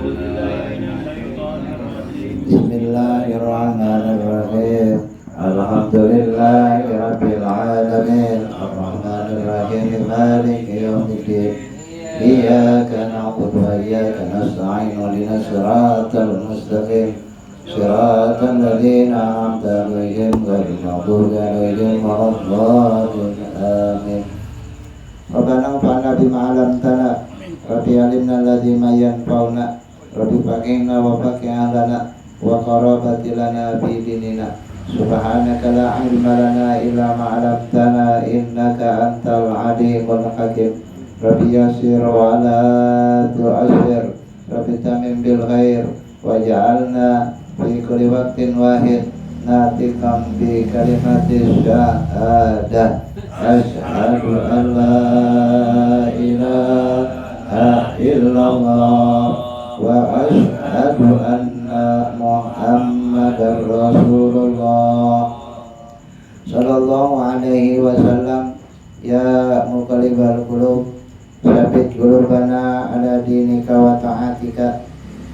Bismillahirrahmanirrahim. Alhamdulillahirabbil alamin. Arrahmanirrahim. Maliki yaumiddin. Iyyaka na'budu wa iyyaka nasta'in. Ihdinas siratal mustaqim. Siratal ladzina an'amta 'alaihim ghairil maghdubi 'alaihim waladdallin. Amin. Rabbana fa'alna bima 'allamtana. Rabbi alimna alladzi ma yanfa'una. Rabbi faqihna wa faqih ahlana wa qarabati lana fi dinina. Subhanaka la ilma lana illa ma 'allamtana innaka antal 'alimul hakim. Rabbi yassir wa la tu'assir. Rabbi tamim bil khair waj'alna fi kulli waqtin wahid natiqam bi kalimatis syahadah. Asyhadu an la ilaha illallah wa asyhadu anna Muhammadar Rasulullah sallallahu alaihi wasallam. Ya muqallibal qulub tsabbit qulubana ala dinika wa ta'atika.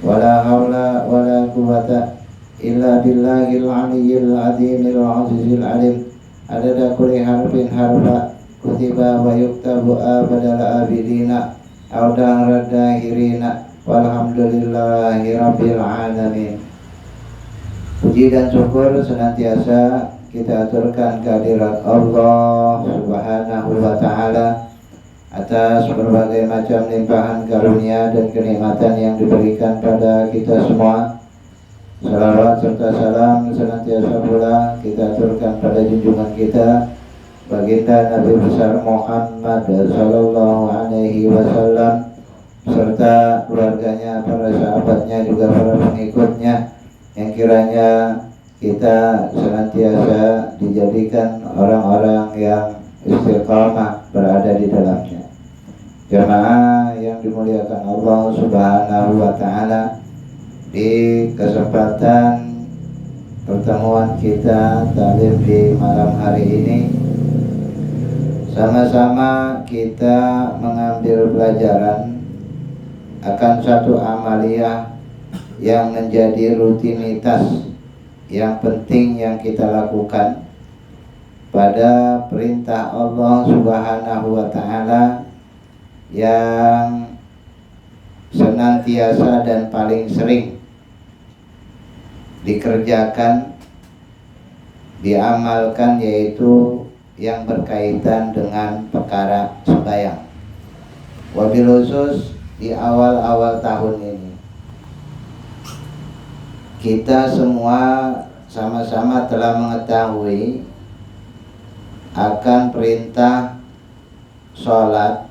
Wala haula wala quwwata illa billahil aliyyil azimil azizil alim. Adada kulli harfin harfa kutiba wa yuktabu abadal abidina aw dahrad dahirina. Walhamdulillahi rabbil alamin. Puji dan syukur senantiasa kita aturkan kehadirat Allah Subhanahu wa ta'ala atas berbagai macam limpahan karunia dan kenikmatan yang diberikan pada kita semua. Salawat serta salam senantiasa pula kita aturkan pada junjungan kita baginda Nabi besar Muhammad sallallahu alaihi wasallam serta keluarganya, para sahabatnya, juga para pengikutnya, yang kiranya kita senantiasa dijadikan orang-orang yang istiqamah berada di dalamnya. Jamaah yang dimuliakan Allah Subhanahu wa ta'ala, di kesempatan pertemuan kita taklim di malam hari ini, sama-sama kita mengambil pelajaran akan satu amaliyah yang menjadi rutinitas yang penting yang kita lakukan pada perintah Allah Subhanahu wa ta'ala yang senantiasa dan paling sering dikerjakan, diamalkan, yaitu yang berkaitan dengan perkara sembahyang. Wabil khusus di awal-awal tahun ini kita semua sama-sama telah mengetahui akan perintah sholat,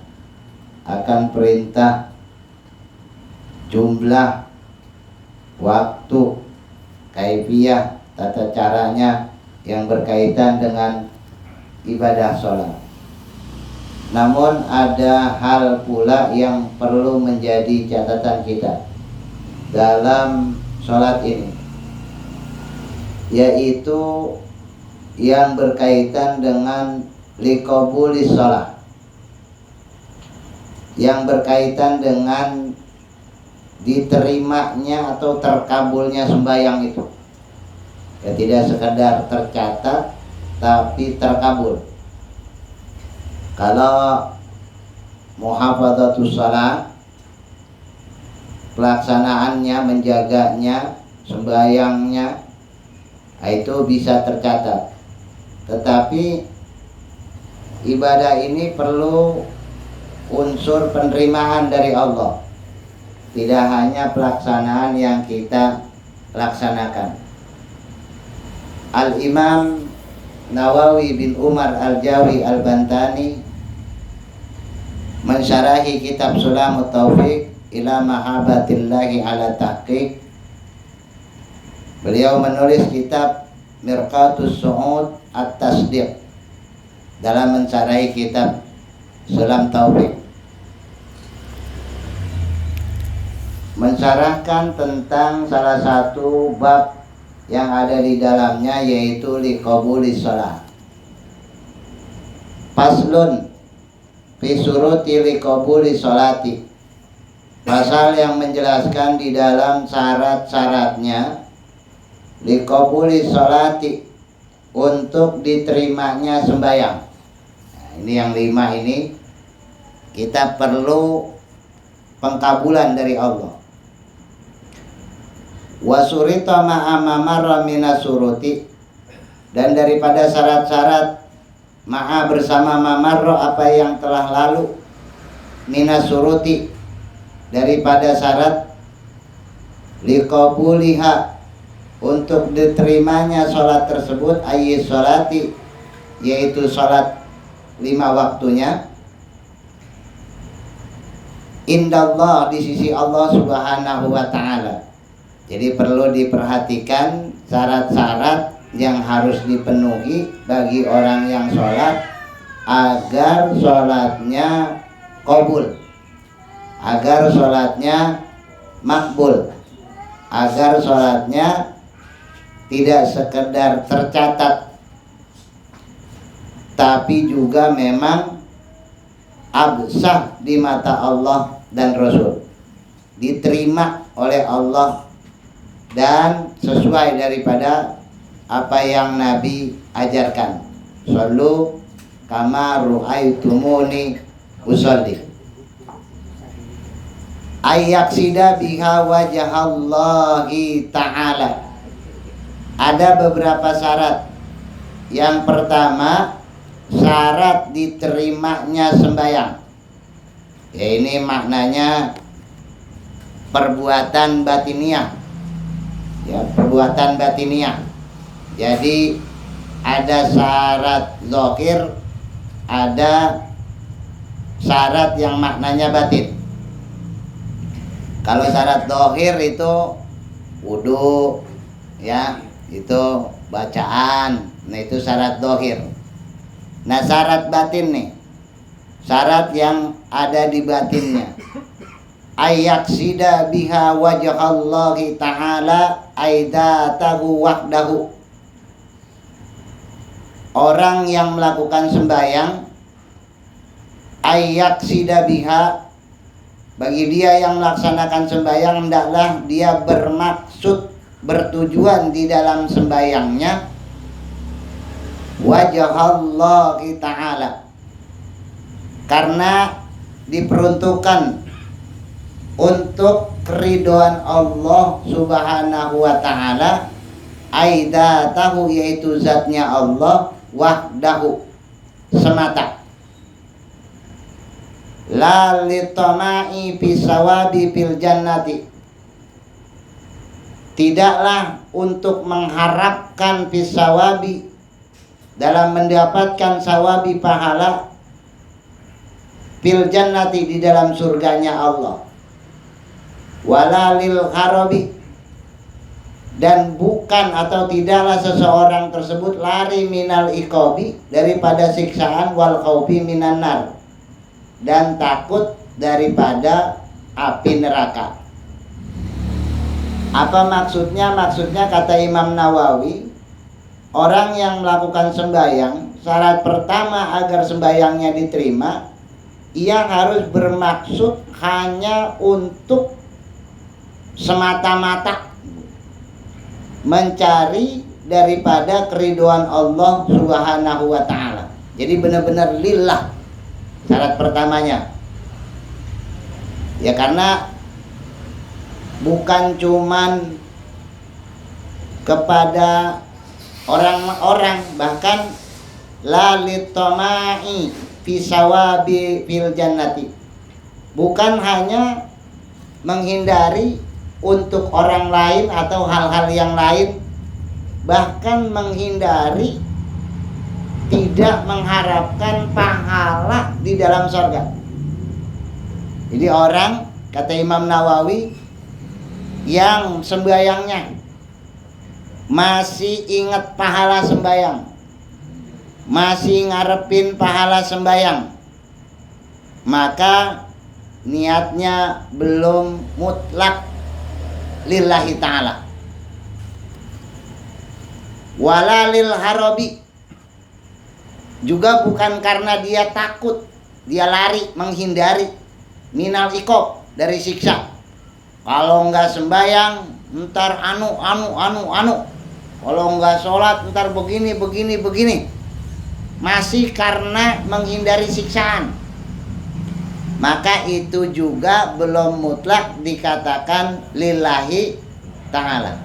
akan perintah jumlah, waktu, kaifiyah, tata caranya yang berkaitan dengan ibadah sholat. Namun ada hal pula yang perlu menjadi catatan kita dalam sholat ini, yaitu yang berkaitan dengan liqabulis sholat, yang berkaitan dengan diterimanya atau terkabulnya sembahyang itu. Ya, tidak sekadar tercatat tapi terkabul. Kalau muhafadzatus shalah, pelaksanaannya, menjaganya, sembahyangnya, itu bisa tercatat. Tetapi ibadah ini perlu unsur penerimaan dari Allah, tidak hanya pelaksanaan yang kita laksanakan. Al-Imam Nawawi bin Umar Al-Jawi Al-Bantani mensyarahi kitab Sulamut Taufiq ila mahabbatillahi ala tahqiq. Beliau menulis kitab Mirqatus Su'ud At-Tasdiq dalam mensyarahi kitab Sulam Taufiq, mensyarahkan tentang salah satu bab yang ada di dalamnya, yaitu liqabulis shalah. Faslun fi suruti liqabulis sholati. pasal yang menjelaskan di dalam syarat-syaratnya liqabuli sholati, untuk diterimanya sembahyang. Nah, ini yang 5 ini kita perlu pengkabulan dari Allah. Wasurita ma'amamara minasuruti, dan daripada syarat-syarat ma'a bersama mamarro, apa yang telah lalu, minasuruti, daripada syarat liqabuliha, untuk diterimanya sholat tersebut, ayyi sholati, yaitu sholat 5 waktunya, indallah, di sisi Allah subhanahu wa ta'ala. Jadi perlu diperhatikan syarat-syarat yang harus dipenuhi bagi orang yang sholat agar sholatnya qabul, agar sholatnya makbul, agar sholatnya tidak sekedar tercatat, tapi juga memang absah di mata Allah dan Rasul, diterima oleh Allah dan sesuai daripada apa yang Nabi ajarkan. Shallu kama ru'aitumuni usolli. Ayyaksida biha wajahallahi ta'ala. Ada beberapa syarat. Yang pertama, syarat diterimanya sembahyang. Ya, ini maknanya perbuatan batiniah. Ya, perbuatan batiniah. Jadi ada syarat zahir, ada syarat yang maknanya batin. Kalau syarat zahir itu wudu, ya, itu bacaan. Nah, itu syarat zahir. Nah, syarat batin nih, syarat yang ada di batinnya. Ayyaksida biha wajhallahi ta'ala aidatahu wahdahu. Orang yang melakukan sembahyang, ayyaksida biha, bagi dia yang melaksanakan sembahyang, hendaklah dia bermaksud, bertujuan di dalam sembahyangnya wajhallahi ta'ala, karena diperuntukkan untuk keridhaan Allah subhanahu wa ta'ala, aidatahu, yaitu zatnya Allah, wahdahu, semata, la litama'i bisawabi fil jannati, tidaklah untuk mengharapkan bisawabi, dalam mendapatkan sawabi, pahala, fil jannati, di dalam surganya Allah, wala lil harabi, dan bukan atau tidaklah seseorang tersebut lari minal iqabi, daripada siksaan, wal khaufi minan nar, dan takut daripada api neraka. Apa maksudnya? Maksudnya kata Imam Nawawi, orang yang melakukan sembahyang, syarat pertama agar sembahyangnya diterima, ia harus bermaksud hanya untuk semata-mata mencari daripada keridhaan Allah subhanahu wa ta'ala. Jadi benar-benar lillah syarat pertamanya. Ya, karena bukan cuman kepada orang-orang, bahkan la litama'i fi sawabi fil jannati, bukan hanya menghindari untuk orang lain atau hal-hal yang lain, bahkan menghindari tidak mengharapkan pahala di dalam surga. Jadi orang, kata Imam Nawawi, yang sembahyangnya masih ingat pahala sembahyang, masih ngarepin pahala sembahyang, maka niatnya belum mutlak lillahi ta'ala. Wala lil harabi, juga bukan karena dia takut, dia lari menghindari minal iqab, dari siksa. Kalau nggak sembahyang ntar anu. Kalau nggak sholat ntar begini. Masih karena menghindari siksaan. Maka itu juga belum mutlak dikatakan lillahi ta'ala.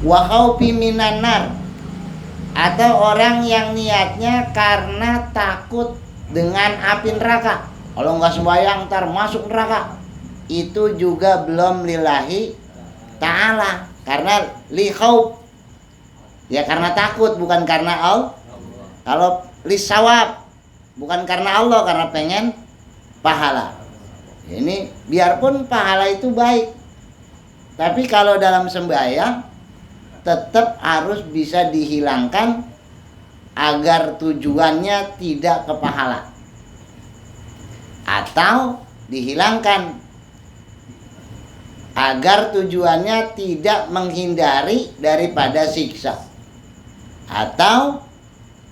Wa khaufi minan nar, atau orang yang niatnya karena takut dengan api neraka. Kalau nggak sembahyang ntar masuk neraka. Itu juga belum lillahi ta'ala, karena li khauf, ya karena takut, bukan karena Allah. Kalau li sawab, bukan karena Allah, karena pengen pahala. Ini biarpun pahala itu baik, tapi kalau dalam sembahyang tetap harus bisa dihilangkan agar tujuannya tidak ke pahala, atau dihilangkan agar tujuannya tidak menghindari daripada siksa, atau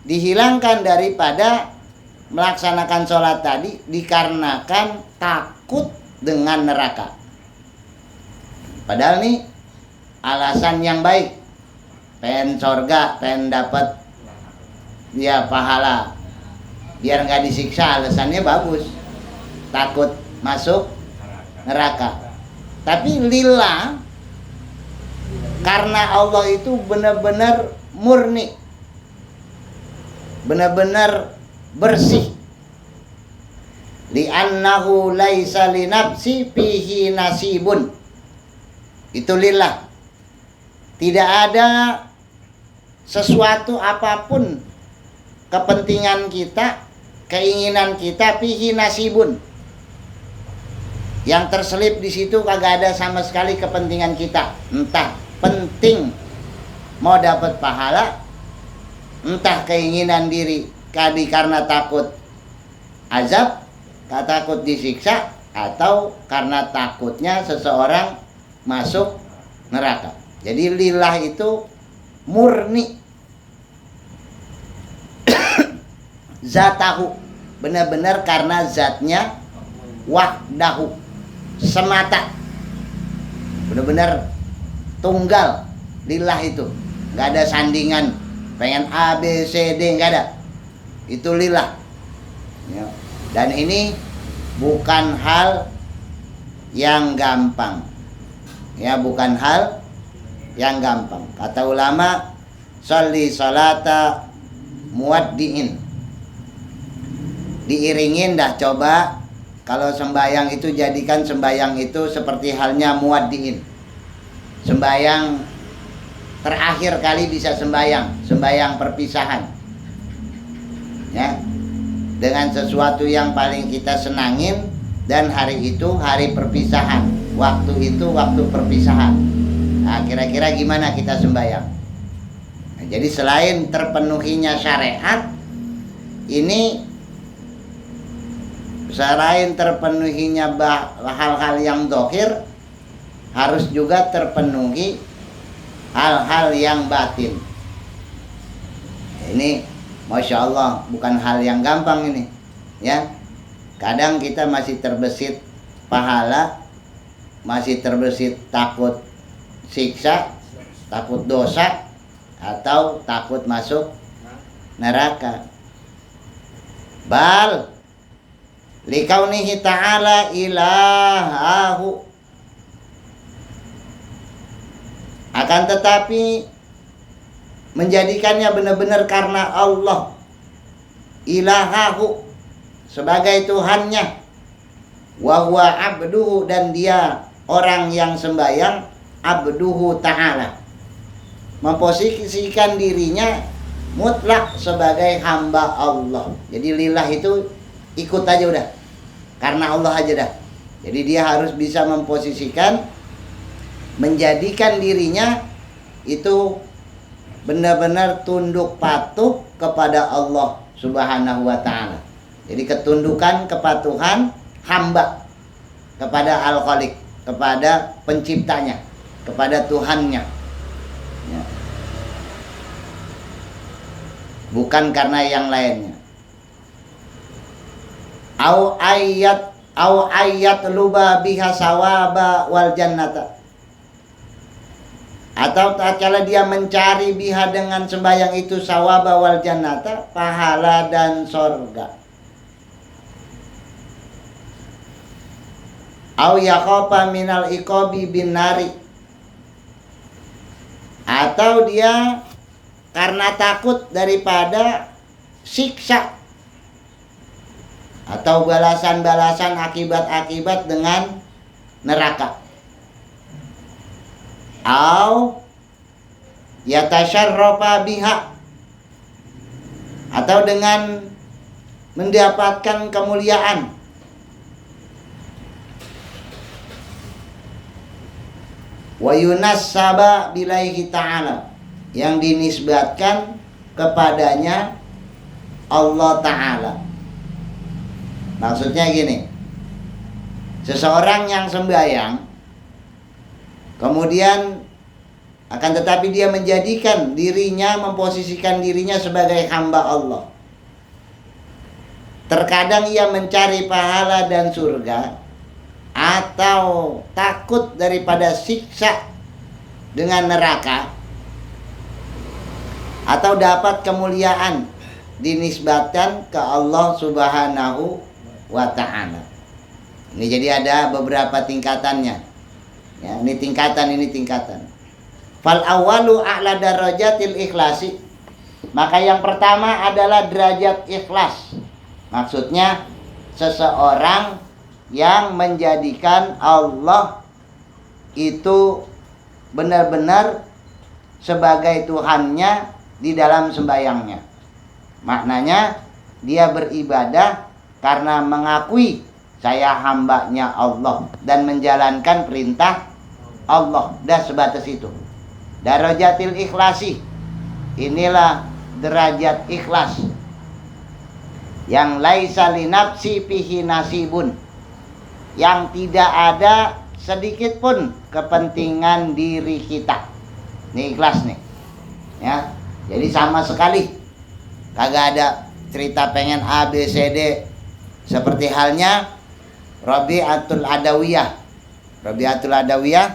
dihilangkan daripada melaksanakan sholat tadi dikarenakan takut dengan neraka. Padahal nih alasan yang baik, pengen surga, pengen dapat dia pahala, biar nggak disiksa, alasannya bagus, takut masuk neraka. Tapi lillah, karena Allah itu benar-benar murni, benar-benar bersih. Li'annahu laisa linafsi fihi nasibun. Itu lillah. Tidak ada sesuatu apapun kepentingan kita, keinginan kita fihi nasibun. Yang terselip di situ kagak ada sama sekali kepentingan kita. Entah penting mau dapat pahala, entah keinginan diri karena takut azab, takut disiksa, atau karena takutnya seseorang masuk neraka. Jadi lillah itu murni zatahu, benar-benar karena zatnya, wahdahu, semata, benar-benar tunggal. Lillah itu nggak ada sandingan, pengen A, B, C, D, nggak ada. Itu lillah ya. Dan ini bukan hal yang gampang ya, bukan hal yang gampang. Kata ulama, sholli sholata muwaddi'in, diiringin dah. Coba kalau sembayang itu jadikan sembayang itu seperti halnya muwaddi'in, sembayang terakhir kali bisa sembayang perpisahan ya, dengan sesuatu yang paling kita senangin, dan hari itu hari perpisahan, waktu itu waktu perpisahan. Nah, kira-kira gimana kita sembayang? Nah, jadi selain terpenuhinya syariat ini, selain terpenuhinya hal-hal yang zahir, harus juga terpenuhi hal-hal yang batin. Ini Masya Allah bukan hal yang gampang ini ya. Kadang kita masih terbesit pahala, masih terbesit takut siksa, takut dosa, atau takut masuk neraka. Bal likaunihi ta'ala ilahahu, akan tetapi menjadikannya benar-benar karena Allah, ilahahu, sebagai Tuhannya, wa huwa abduhu, dan dia orang yang sembayang, abduhu ta'ala, memposisikan dirinya mutlak sebagai hamba Allah. Jadi lillah itu ikut aja udah, karena Allah aja dah. Jadi dia harus bisa memposisikan, menjadikan dirinya itu benar-benar tunduk patuh kepada Allah Subhanahu wa ta'ala. Jadi ketundukan, kepatuhan hamba kepada Al-Khaliq, kepada penciptanya, kepada Tuhannya ya. Bukan karena yang lainnya. Au ayat au ayat luba biha sawaba wal jannata, atau tak kala dia mencari biha dengan sembahyang itu sawaba wal jannata, pahala dan sorga. Au yakhofa minal iqabi bin nari, atau dia karena takut daripada siksa atau balasan-balasan akibat-akibat dengan neraka. Au yatasyarrafa biha, atau dengan mendapatkan kemuliaan. Wa yunassaba bilaihi ta'ala, yang dinisbatkan kepadanya Allah Ta'ala. Maksudnya gini, seseorang yang sembahyang kemudian akan tetapi dia menjadikan dirinya, memposisikan dirinya sebagai hamba Allah. Terkadang ia mencari pahala dan surga, atau takut daripada siksa dengan neraka, atau dapat kemuliaan, dinisbatkan ke Allah Subhanahu wa ta'ala. Ini jadi ada beberapa tingkatannya. Ya, ini tingkatan. Fal awalu a'la darajatil ikhlasi. Maka yang pertama adalah derajat ikhlas. Maksudnya seseorang yang menjadikan Allah itu benar-benar sebagai Tuhannya di dalam sembahyangnya. Maknanya dia beribadah karena mengakui saya hambanya Allah dan menjalankan perintah Allah. Dah sebatas itu. Darajatil ikhlasi, inilah derajat ikhlas yang laisa li nafsi fihi nasibun, yang tidak ada sedikit pun kepentingan diri kita. Ini ikhlas nih. Ya. Jadi sama sekali kagak ada cerita pengen A B C D, seperti halnya Rabi'atul Adawiyah. Rabi'atul Adawiyah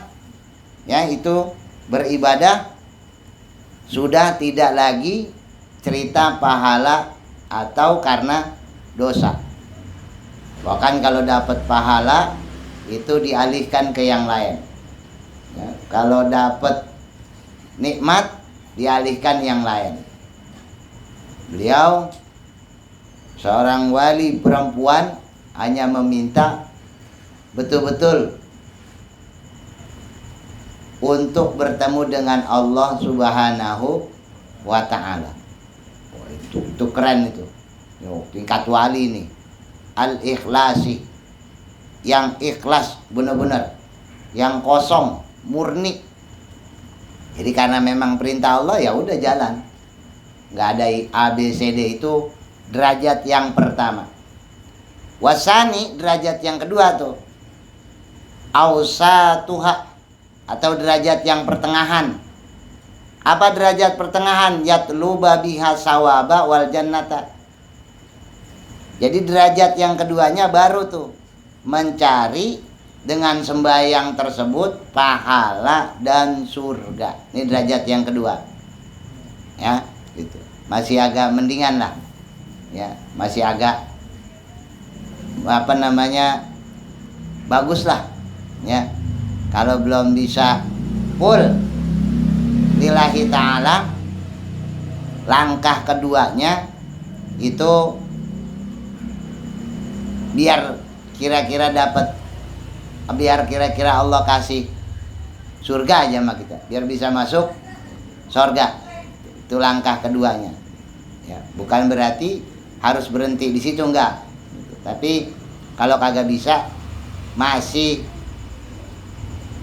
ya, itu beribadah sudah tidak lagi cerita pahala atau karena dosa. Bahkan kalau dapat pahala itu dialihkan ke yang lain. Ya, kalau dapat nikmat dialihkan yang lain. Beliau seorang wali perempuan hanya meminta betul-betul untuk bertemu dengan Allah Subhanahu wa ta'ala. Oh, itu keren itu. Tingkat wali ini. Al-ikhlasi, yang ikhlas benar-benar, yang kosong, murni. Jadi karena memang perintah Allah ya udah jalan. Nggak ada A B C D, itu derajat yang pertama. Wasani, derajat yang kedua tuh. Ausatuha, atau derajat yang pertengahan. Apa derajat pertengahan? Yatluba biha sawaba wal jannata. Jadi derajat yang keduanya baru tuh mencari dengan sembahyang tersebut pahala dan surga. Ini derajat yang kedua. Ya, gitu. Masih agak mendingan lah. Ya, masih agak bagus lah. Ya. Kalau belum bisa full lillahi ta'ala, langkah keduanya itu biar kira-kira Allah kasih surga aja sama kita, biar bisa masuk surga. Itu langkah keduanya. Ya, bukan berarti harus berhenti di situ, enggak. Tapi kalau kagak bisa masih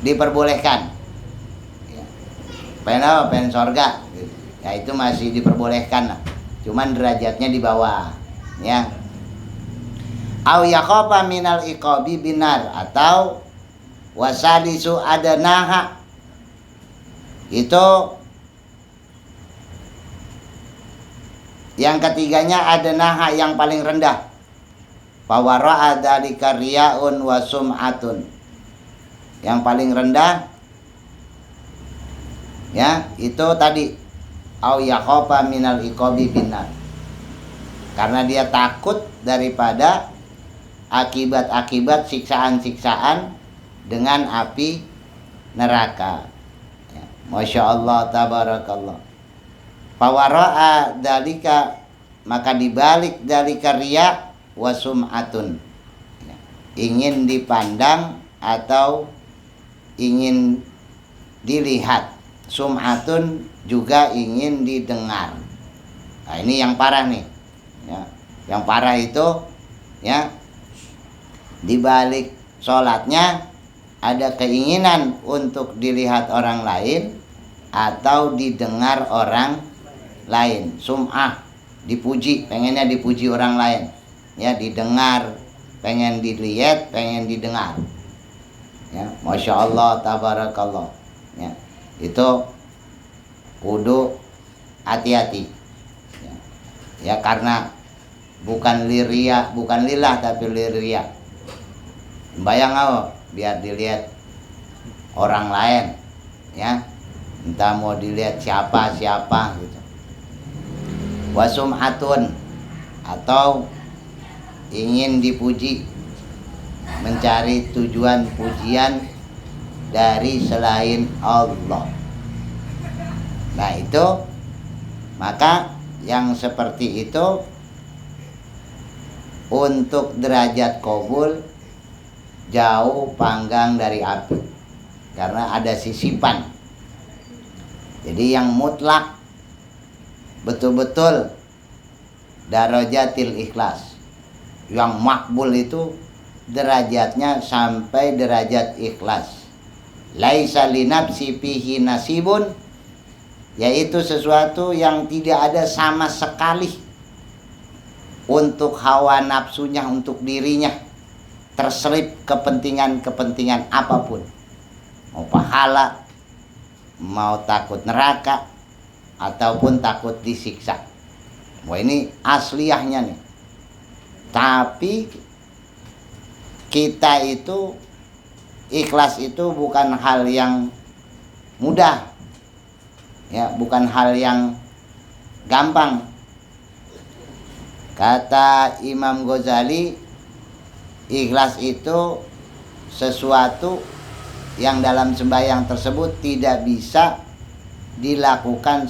diperbolehkan. Ya. Pengen surga. Ya itu masih diperbolehkan lah. Cuman derajatnya di bawah. Ya. Au yakhafa minal iqabi binar, atau wasadisu adanaha, itu yang ketiganya adanaha, yang paling rendah. Fawara'a dzalika riya'un wa sum'atun. Yang paling rendah ya itu tadi au yakhafa minal iqabi binar. Karena dia takut daripada akibat-akibat siksaan-siksaan dengan api neraka. Ya, Masya Allah tabarakallah. Fawara'a dalika, maka dibalik dalika riya wa sum'atun. Ya, ingin dipandang atau ingin dilihat. Sum'atun juga ingin didengar. Nah, ini yang parah nih. Ya, yang parah itu ya dibalik sholatnya ada keinginan untuk dilihat orang lain atau didengar orang lain. Sum'ah, dipuji, pengennya dipuji orang lain. Ya, didengar, pengen dilihat, pengen didengar. Ya, Masya Allah tabarakallah. Ya, itu kudu hati-hati. Ya, karena bukan liria, bukan lillah tapi liria. Bayang apa? Biar dilihat orang lain, ya. Entah mau dilihat siapa gitu. Wasum'atun, atau ingin dipuji, mencari tujuan pujian dari selain Allah. Nah, itu maka yang seperti itu untuk derajat qabul jauh panggang dari api, karena ada sisipan. Jadi yang mutlak betul-betul darajatil ikhlas, yang makbul itu derajatnya sampai derajat ikhlas. Laisa linafsi fihi nasibun, yaitu sesuatu yang tidak ada sama sekali untuk hawa nafsunya, untuk dirinya terselip kepentingan-kepentingan apapun, mau pahala, mau takut neraka, ataupun takut disiksa. Wah, ini asliyahnya nih. Tapi kita itu ikhlas itu bukan hal yang mudah, ya, bukan hal yang gampang. Kata Imam Ghazali, ikhlas itu sesuatu yang dalam sembahyang tersebut tidak bisa dilakukan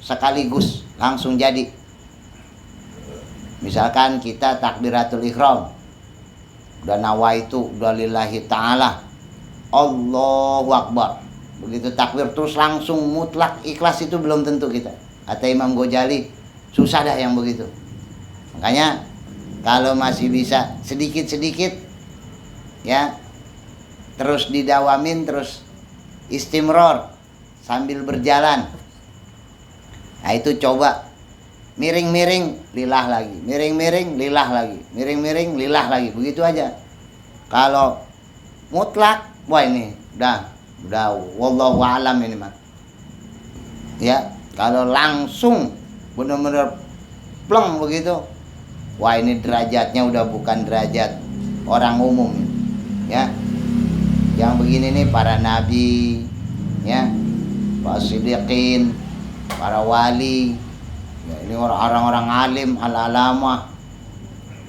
sekaligus langsung jadi. Misalkan kita takbiratul ihram, udah nawaitu, udah lillahi ta'ala, Allahu Akbar, begitu takbir terus langsung mutlak ikhlas, itu belum tentu kita. Kata Imam Ghazali, susah dah yang begitu. Makanya kalau masih bisa sedikit-sedikit, ya, terus didawamin, terus istimror sambil berjalan. Nah, itu coba miring-miring lillah lagi, miring-miring lillah lagi, miring-miring lillah lagi, begitu aja. Kalau mutlak, wah ini udah wallahu alam ini mah. Ya, kalau langsung benar-benar pleng begitu, wah ini derajatnya udah bukan derajat orang umum, ya. Yang begini nih para nabi, ya, para siddiqin, para wali, ya, ini orang-orang alim, al-alamah,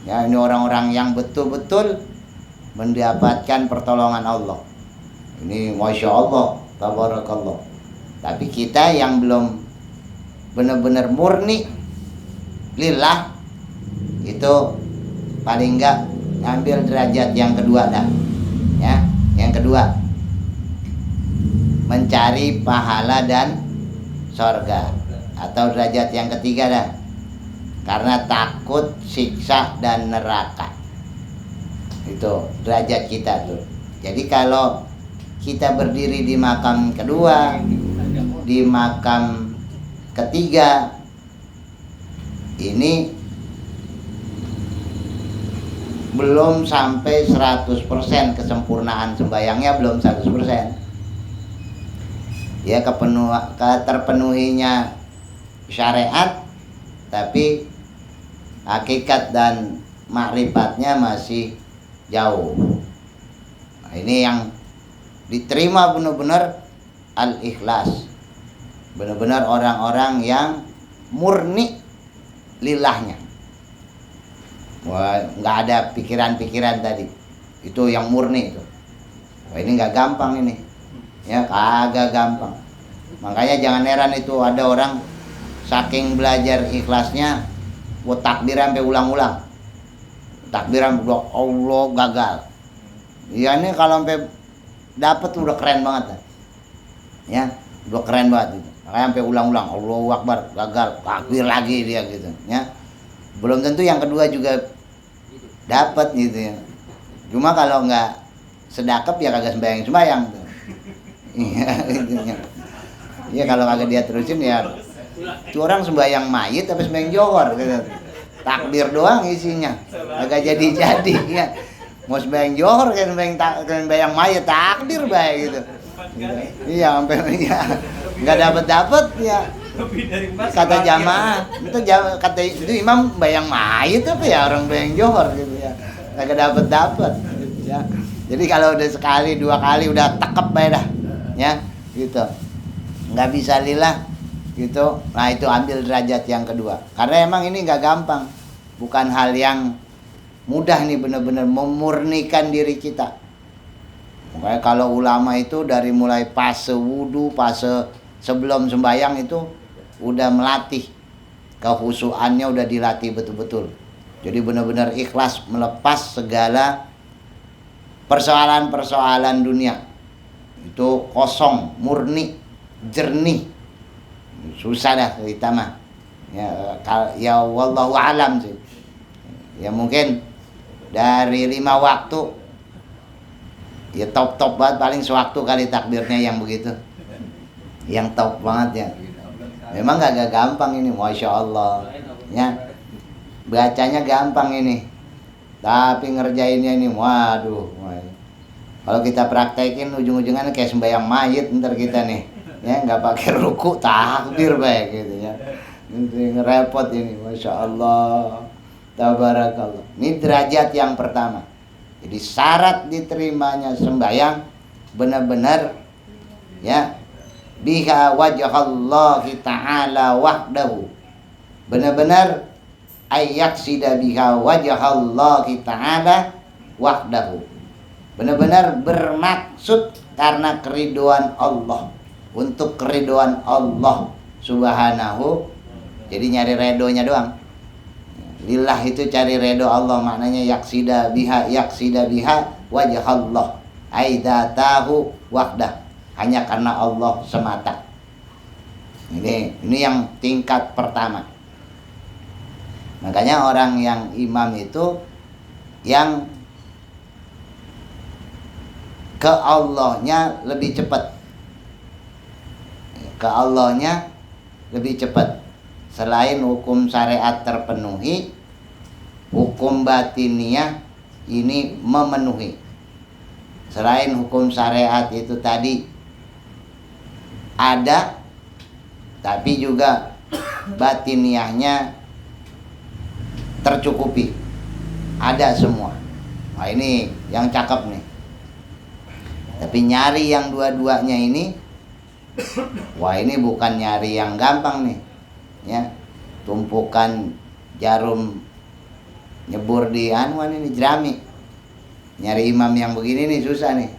ya, ini orang-orang yang betul-betul mendapatkan pertolongan Allah. Ini Masya Allah tabarakallah. Tapi kita yang belum benar-benar murni lillah, itu paling enggak ngambil derajat yang kedua dah, ya. Yang kedua, mencari pahala dan sorga, atau derajat yang ketiga dah, karena takut siksa dan neraka. Itu derajat kita tuh. Jadi kalau kita berdiri di makam kedua, di makam ketiga, ini belum sampai 100% kesempurnaan sembayangnya, belum 100%. Ya, terpenuhinya syariat, tapi hakikat dan makrifatnya masih jauh. Nah, ini yang diterima benar-benar al-ikhlas, benar-benar orang-orang yang murni lillahnya. Wah, nggak ada pikiran-pikiran tadi, itu yang murni itu. Wah, ini nggak gampang ini, ya kagak gampang. Makanya jangan heran itu ada orang saking belajar ikhlasnya, buat takbir sampai ulang-ulang, takbiran Allah gagal. Ya ini kalau sampai dapat udah keren banget, ya udah keren banget itu. Makanya sampai ulang-ulang Allahu Akbar gagal, takbir lagi dia gitu, ya. Belum tentu yang kedua juga dapat gitu ya. Cuma kalau nggak sedekap ya kagak sembahyang tuh. Iya gitu ya. Iya kalau kagak dia terusin ya itu orang sembahyang mayit tapi sembahyang johor gitu. Takbir doang isinya. Kagak jadi-jadi ya. Mau sembahyang johor kan sembahyang mayit takbir baik gitu. Iya sampai ya nggak dapat ya. Kata jamaah itu imam bayang mayit apa ya orang bayang johor gitu ya, nggak dapat ya. Jadi kalau udah sekali dua kali udah tekep bae dah ya gitu, nggak bisa lillah gitu. Nah itu ambil derajat yang kedua, karena emang ini nggak gampang, bukan hal yang mudah nih, benar-benar memurnikan diri kita. Makanya kalau ulama itu dari mulai fase wudu, fase sebelum sembahyang itu udah melatih kehusuannya, udah dilatih betul-betul. Jadi benar-benar ikhlas melepas segala persoalan-persoalan dunia. Itu kosong, murni, jernih. Susah dah kita mah. Ya wallahu alam sih. Ya mungkin dari 5 waktu ya top banget paling sewaktu kali takbirnya yang begitu. Yang top banget ya. Memang gak gampang ini, Masya Allah ya. Bacanya gampang ini, tapi ngerjainnya ini waduh. Kalau kita praktekin ujung-ujungnya kayak sembahyang mayit ntar kita nih ya, nggak pakai ruku takbir baik gitu ya. Ini repot ini, Masya Allah tabarakallah. Ini derajat yang pertama. Jadi syarat diterimanya sembahyang benar-benar ya biha wajhallahi ta'ala wahdahu, benar-benar ayyaksida biha wajhallahi ta'ala wahdahu, benar-benar bermaksud karena keriduan Allah, untuk keriduan Allah subhanahu. Jadi nyari redonya doang. Lillah itu cari redo Allah, maknanya yaksida biha wajhallah aidatahu wahdah, hanya karena Allah semata. Ini yang tingkat pertama. Makanya orang yang imam itu yang ke Allahnya lebih cepat. Ke Allahnya lebih cepat. Selain hukum syariat terpenuhi, hukum batiniah ini memenuhi. Selain hukum syariat itu tadi ada, tapi juga batiniahnya tercukupi, ada semua. Nah ini yang cakep nih. Tapi nyari yang dua-duanya ini, wah ini bukan nyari yang gampang nih ya. Tumpukan jarum nyebur di anuan ini jerami. Nyari imam yang begini nih susah nih.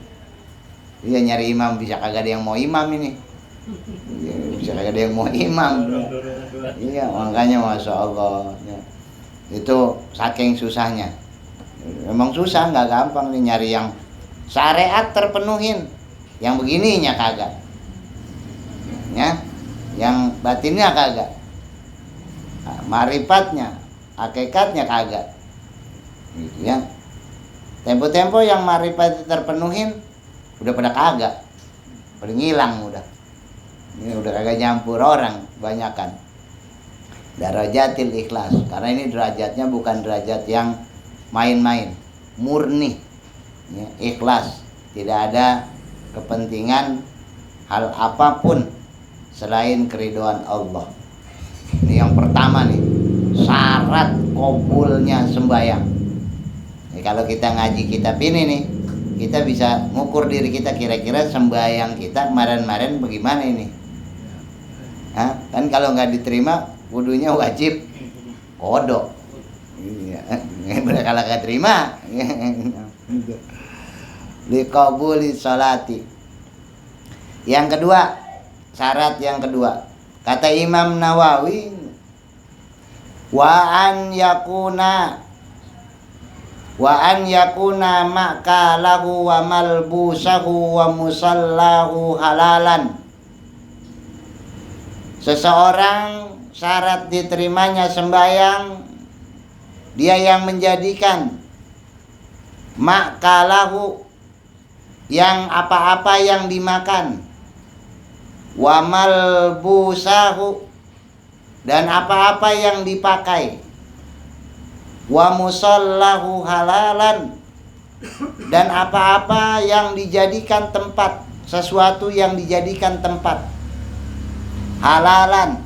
Iya nyari imam bisa kagak ada yang mau imam ini. Ya, bisa kagak ada yang mau imam. Iya makanya Masya Allah ya. Itu saking susahnya. Memang susah, nggak gampang nih nyari yang syariat terpenuhin, yang begininya kagak ya, yang batinnya kagak, marifatnya, hakikatnya kagak gitu ya. Tempo-tempo yang marifat terpenuhin udah pada kagak, pada ngilang udah. Ini udah kagak nyampur orang banyakan. Darajatil ikhlas, karena ini derajatnya bukan derajat yang main-main, murni ya, ikhlas, tidak ada kepentingan hal apapun selain keriduan Allah. Ini yang pertama nih, syarat kabulnya sembahyang. kalau kita ngaji kitab ini nih, kita bisa ngukur diri kita kira-kira sembahyang kita kemarin-kemarin bagaimana ini. Hah? Kan kalau nggak diterima wudunya wajib kodok. Iya, kalau nggak terima liqabuli sholati. Yang kedua, syarat yang kedua, kata Imam Nawawi, wa an yakuna makalahu wa malbusahu wa musallahu halalan. Seseorang syarat diterimanya sembahyang, dia yang menjadikan makalahu, yang apa-apa yang dimakan, wa malbusahu, dan apa-apa yang dipakai, wa musallahu halalan, dan apa-apa yang dijadikan tempat, sesuatu yang dijadikan tempat halalan,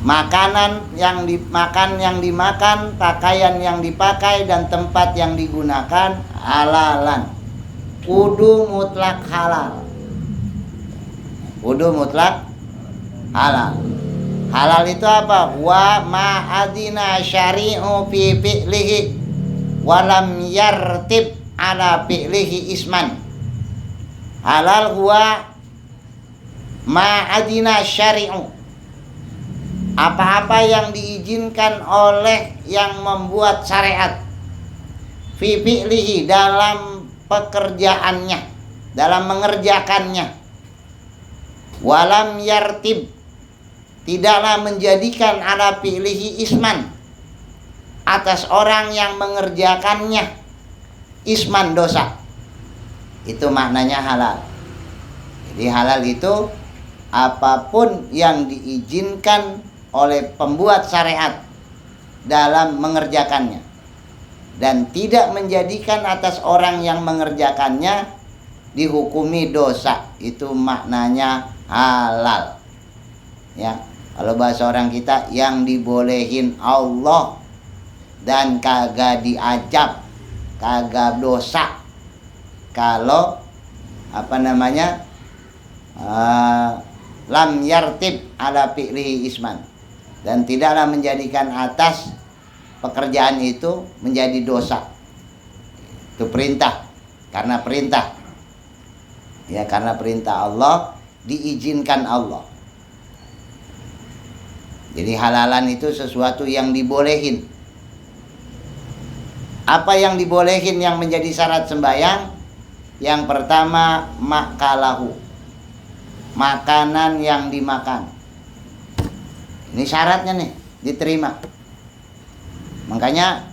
makanan yang dimakan, pakaian yang dipakai, dan tempat yang digunakan halalan. Wudu mutlak halal. Wudu mutlak halal. Halal itu apa? Wa ma'adina syari'u fi fi'lihi walam yartib ala fi'lihi isman. Halal huwa ma'adina syari'u, apa-apa yang diizinkan oleh yang membuat syariat, fi fi'lihi, dalam pekerjaannya, dalam mengerjakannya, walam yartib, tidaklah menjadikan ala fi'lihi isman, atas orang yang mengerjakannya, isman, dosa. Itu maknanya halal. Jadi halal itu apapun yang diizinkan oleh pembuat syariat dalam mengerjakannya dan tidak menjadikan atas orang yang mengerjakannya dihukumi dosa, itu maknanya halal. Ya, kalau bahasa orang kita, yang dibolehin Allah dan kagak diajab, kagak dosa. Kalau lam yartib ala fi'lihi isman, dan tidaklah menjadikan atas pekerjaan itu menjadi dosa. Itu perintah, karena perintah. Ya, karena perintah Allah, diizinkan Allah. Jadi halalan itu sesuatu yang dibolehin. Apa yang dibolehin yang menjadi syarat sembahyang? Yang pertama, makalahu, makanan yang dimakan. Ini syaratnya nih, diterima. Makanya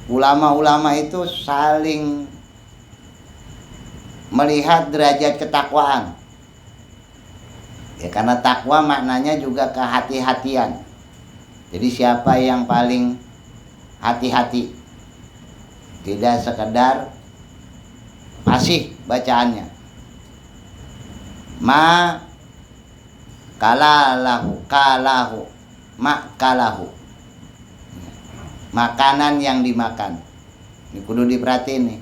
ulama-ulama itu saling melihat derajat ketakwaan. Ya, karena takwa maknanya juga kehati-hatian. Jadi siapa yang paling hati-hati, tidak sekedar fasih bacaannya. Ma kalahu, makanan yang dimakan. Ini kudu diperhatiin nih.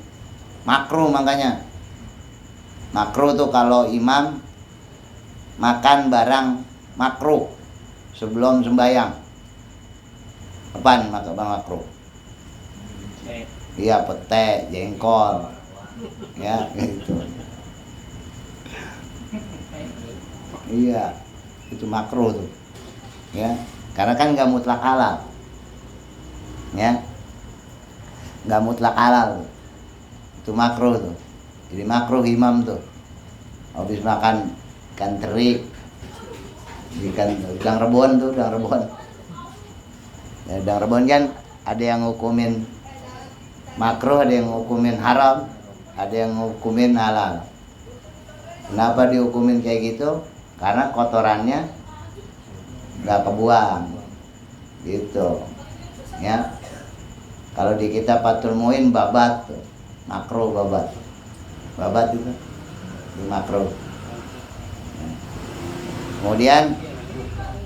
Makruh, makanya makruh tuh kalau imam makan barang makruh sebelum sembahyang. Apaan makan makruh? Iya, pete, jengkol, ya gitu. Iya, itu makruh tuh, ya, karena kan nggak mutlak halal, ya, nggak mutlak halal, itu makruh tuh. Jadi makruh imam tuh, habis makan ikan teri, udang rebon tuh, udang rebon. Ya, udang rebon kan ada yang ngukumin makruh, ada yang ngukumin haram, ada yang ngukumin halal. Kenapa dihukumin kayak gitu? Karena kotorannya nggak kebuang, gitu, ya. Kalau di kita Fathul Muin babat, makruh babat itu makruh. Kemudian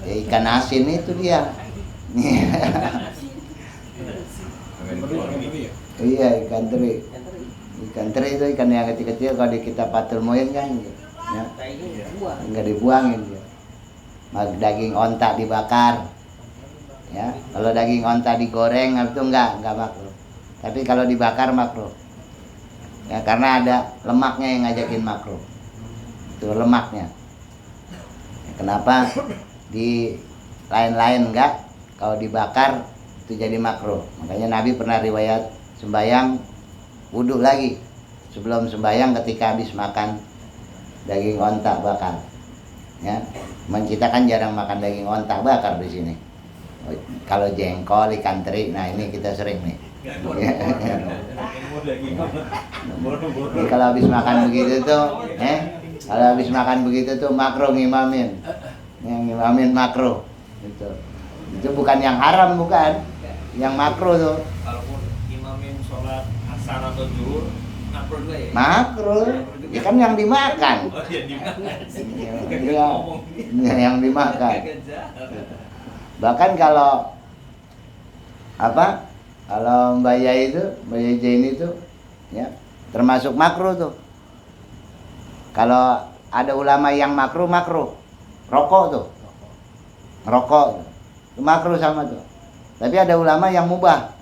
ya, ikan asin itu dia. Iya, ikan teri. Ikan teri itu ikan yang kecil-kecil, kalau kita patul muin kan ya, nggak dibuangin ya. Daging onta dibakar ya, kalau daging onta digoreng itu enggak makruh, tapi kalau dibakar makruh ya, karena ada lemaknya yang ngajakin makruh, itu lemaknya ya, kenapa di lain-lain enggak, kalau dibakar itu jadi makruh. Makanya Nabi pernah riwayat sembayang wudhu lagi sebelum sembayang ketika habis makan daging onta bakar ya. Kita kan jarang makan daging onta bakar di sini. Kalau jengkol, ikan teri, nah ini kita sering nih. Jadi kalau habis makan begitu tuh, kalau habis makan begitu tuh makruh ngimamin, yang ngimamin makruh. Itu bukan yang haram, bukan, yang makruh tuh. Kalaupun imamin sholat asar atau zuhur, makruh juga ya? Makruh, ya kan yang dimakan. Oh iya, dimakan. Iya, yang dimakan. Bahkan kalau Mbak Yai Jain itu ya termasuk makruh tuh. Kalau ada ulama yang makruh, rokok tuh, itu makruh sama tuh. Tapi ada ulama yang mubah.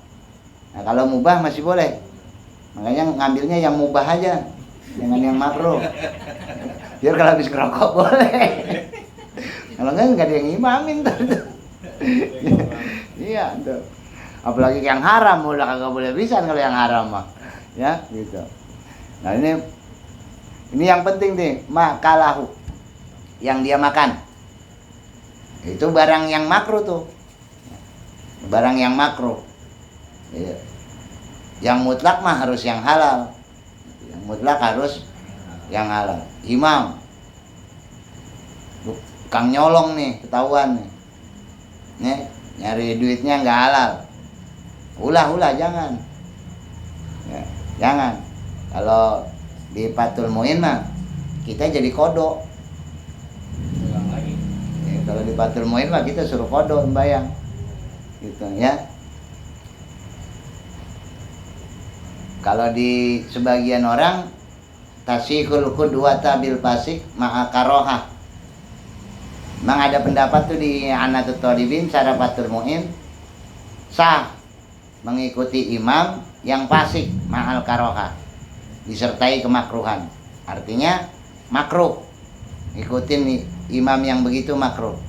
Nah kalau mubah masih boleh, makanya ngambilnya yang mubah aja, jangan yang makruh. Biar kalau habis ngerokok boleh. Kalau enggak ada yang imamin tuh. Iya tuh. Apalagi yang haram udah kagak boleh bisa kalau yang haram mah. Ya, gitu. Nah, ini yang penting nih, makalahu. Yang dia makan. Itu barang yang makruh tuh. Barang yang makruh. Iya. Yang mutlak mah harus yang halal. Yang mutlak harus yang halal. Imam. Kang nyolong nih, ketahuan nih. Nyari duitnya nggak halal, ulah jangan ya, jangan. Kalau di patul muin mah kita jadi kodok ya, kalau di patul muin mah kita suruh kodok sembayang gitu ya. Kalau di sebagian orang tasihul qudwata bil fasik ma'a karohah. Memang ada pendapat tuh di Anatut Thalibin cara patul muin sah mengikuti imam yang fasik ma'al karoha disertai kemakruhan. Artinya makruh ikutin imam yang begitu makruh.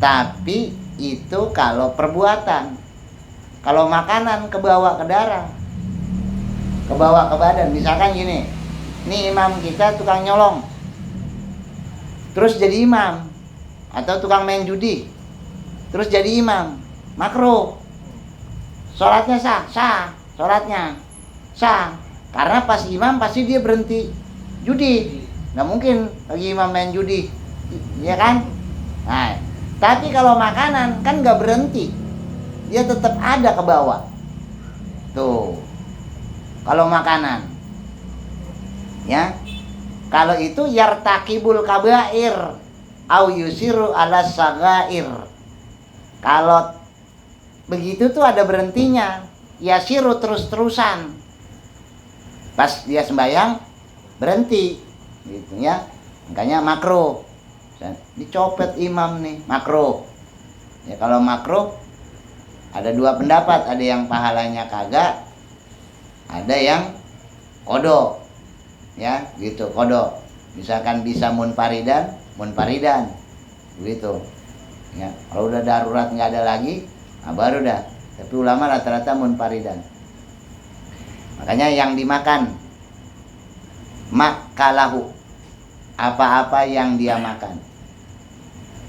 Tapi itu kalau perbuatan. Kalau makanan kebawa ke darah, kebawa ke badan. Misalkan gini, ini imam kita tukang nyolong terus jadi imam, atau tukang main judi terus jadi imam, makruh. Sholatnya sah, sholatnya sah, karena pas imam pasti dia berhenti judi, nggak mungkin lagi imam main judi, ya kan? Nah, tapi kalau makanan kan nggak berhenti, dia tetap ada ke bawah tuh. Kalau makanan ya, kalau itu yartakibul kabair au yusiru ala sagair. Kalau begitu tuh ada berhentinya, yasiru terus-terusan. Pas dia sembahyang berhenti gitu ya. Makanya makruh. Dicopet imam nih, makruh. Ya kalau makruh ada dua pendapat, ada yang pahalanya kagak, ada yang kodok. Ya, gitu, kodok. Misalkan bisa munfaridan begitu ya. Kalau udah darurat nggak ada lagi, nah baru dah. Tapi ulama rata-rata munfaridan. Makanya yang dimakan makalahu, apa-apa yang dia makan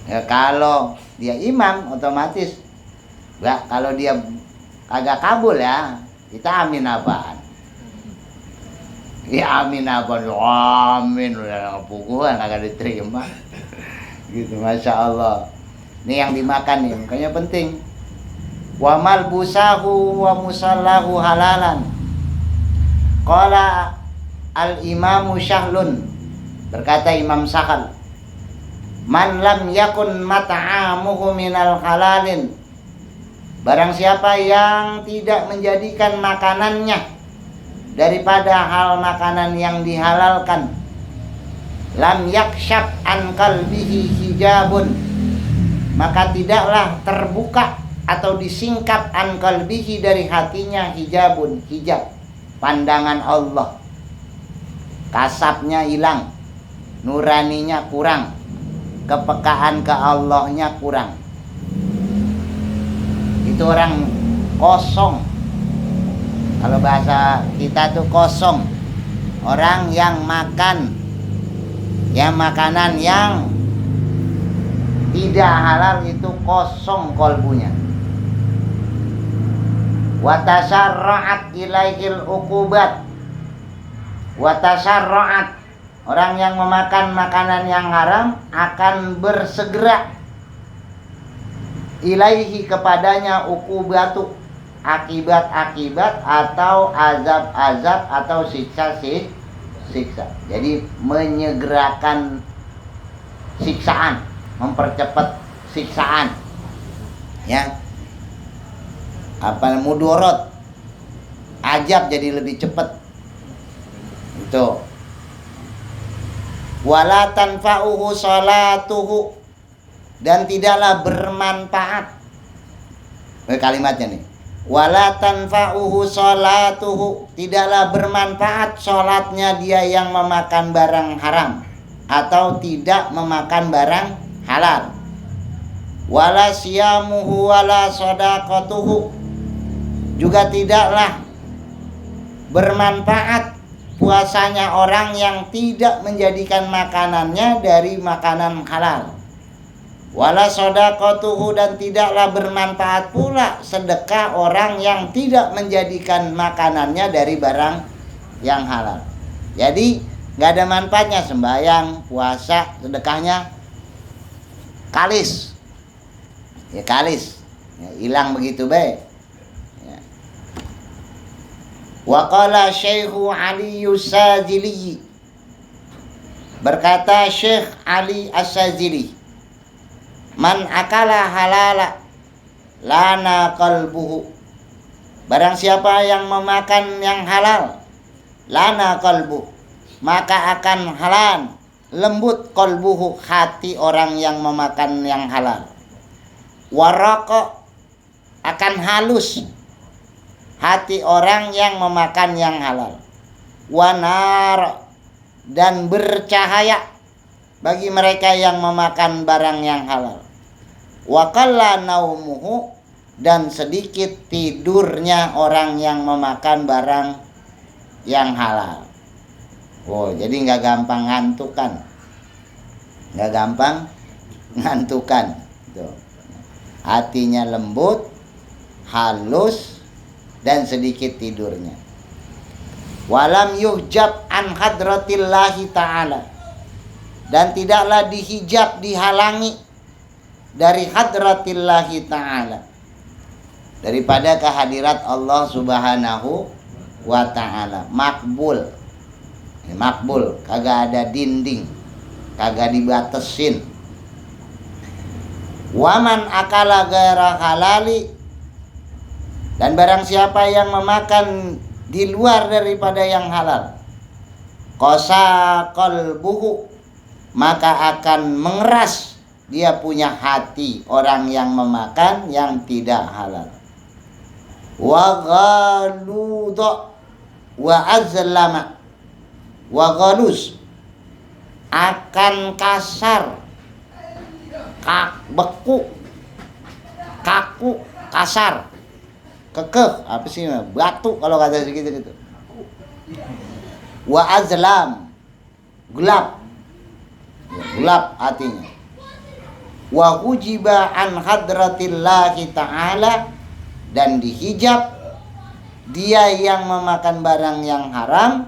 ya. Kalau dia imam otomatis enggak, kalau dia agak kabul ya kita amin apaan. Ya amin apa? Amin udah pukulan kagak diterima. Gitu, masya Allah. Ini yang dimakan nih, makanya penting. Wa malbusahu wa musallahu halalan. Qala al-imamu Syahlun, berkata Imam Sahal, man lam yakun mat'amuhu minal halalin Barang siapa yang tidak menjadikan makanannya daripada hal makanan yang dihalalkan, lam yakshaf an qalbihi hijabun, maka tidaklah terbuka atau disingkap an qalbihi dari hatinya hijabun, hijab pandangan Allah. Kasabnya hilang, nuraninya kurang, kepekaan ke Allahnya kurang. Itu orang kosong. Kalau bahasa kita tuh kosong. Orang yang makan makanan yang tidak halal itu kosong kolbunya. Wa tasarra'at ilaihil uqubat. Wa tasarra'at, orang yang memakan makanan yang haram akan bersegera ilaihi kepadanya uqubatu, akibat-akibat atau azab-azab atau siksa. Jadi menyegerakan siksaan, mempercepat siksaan. Ya. Apa mudorot? Azab jadi lebih cepat. Itu. Wala tanfa'uhu salatuhu, dan tidaklah bermanfaat. Kalimatnya nih. Wala tanfa'uhu salatuhu, tidaklah bermanfaat sholatnya dia yang memakan barang haram atau tidak memakan barang halal. Wala siyamuhu wala shadaqatuhu, juga tidaklah bermanfaat puasanya orang yang tidak menjadikan makanannya dari makanan halal. Wala shadaqatuhu, dan tidaklah bermanfaat pula sedekah orang yang tidak menjadikan makanannya dari barang yang halal. Jadi nggak ada manfaatnya sembahyang, puasa, sedekahnya kalis. Ya kalis, ya, hilang begitu baik. Ya. Wa qala Syekhu Ali As-Sazili, berkata Syekh Ali As-Sazili, man akala halala lana qalbuhu, barang siapa yang memakan yang halal, lana qalbuhu, maka akan halal, lembut qalbuhu, hati orang yang memakan yang halal. Waraqa, akan halus hati orang yang memakan yang halal. Wanar, dan bercahaya bagi mereka yang memakan barang yang halal. Wa qalla naumuhu, dan sedikit tidurnya orang yang memakan barang yang halal. Oh, jadi nggak gampang ngantukan. Nggak gampang ngantukan. Tuh. Hatinya lembut, halus, dan sedikit tidurnya. Walam yuhjab an hadratillahi ta'ala, dan tidaklah dihijab, dihalangi dari hadratillahi ta'ala, daripada kehadirat Allah subhanahu wa ta'ala. Makbul, makbul, kagak ada dinding, kagak dibatesin. Waman akala ghaira halali, dan barang siapa yang memakan di luar daripada yang halal, qasa qalbuhu, maka akan mengeras dia punya hati orang yang memakan yang tidak halal. Wa ghaludha wa azlama wa ghalus, akan kasar, beku, kaku, kasar, kekeh, apa sih, batu kalau kata gitu. Wa azlam, gelap, gelap hatinya. Wa hujiba an hadratillahi ta'ala, dan dihijab dia yang memakan barang yang haram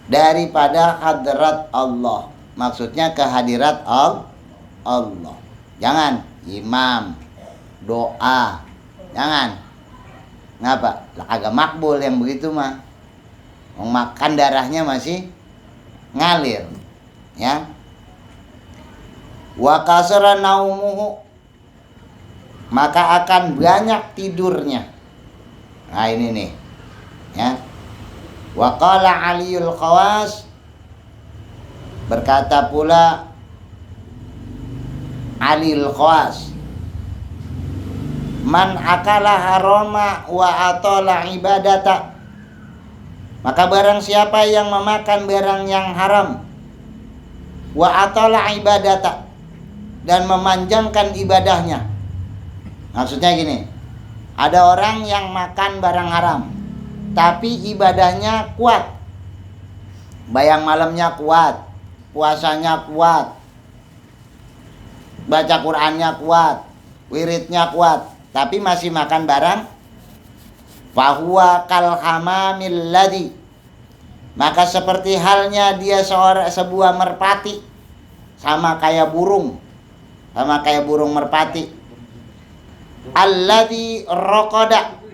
daripada hadrat Allah, maksudnya kehadirat Allah. Jangan imam, doa, jangan. Ngapa? Lah agak makbul yang begitu mah. Makan darahnya masih ngalir, ya. Wa kasara naumuhu, maka akan banyak tidurnya. Nah ini nih ya. Wa qala Aliul Khawas, berkata pula Aliul Khawas, man akala haroma wa atala ibadata, maka barang siapa yang memakan barang yang haram, wa atala ibadata, dan memanjangkan ibadahnya. Maksudnya gini, ada orang yang makan barang haram tapi ibadahnya kuat, bayang malamnya kuat, puasanya kuat, baca Qur'annya kuat, wiridnya kuat, tapi masih makan barang, fahuwa kal hamamil ladzi, maka seperti halnya dia sebuah merpati, sama kayak burung merpati, alladzi raqada,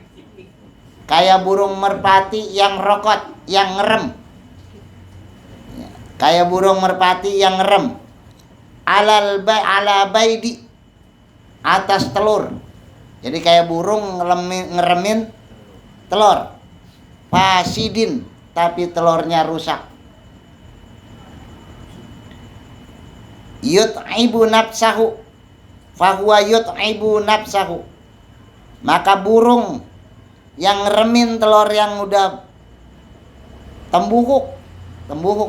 kayak burung merpati yang rokot, yang ngerem, kayak burung merpati yang ngerem, ala baidi, atas telur. Jadi kayak burung ngeremin telur, fasidin, tapi telurnya rusak. Yut'ibu nafsahu, fahuwa yut'ibu nafsahu, maka burung yang ngeremin telur yang udah tembuhuk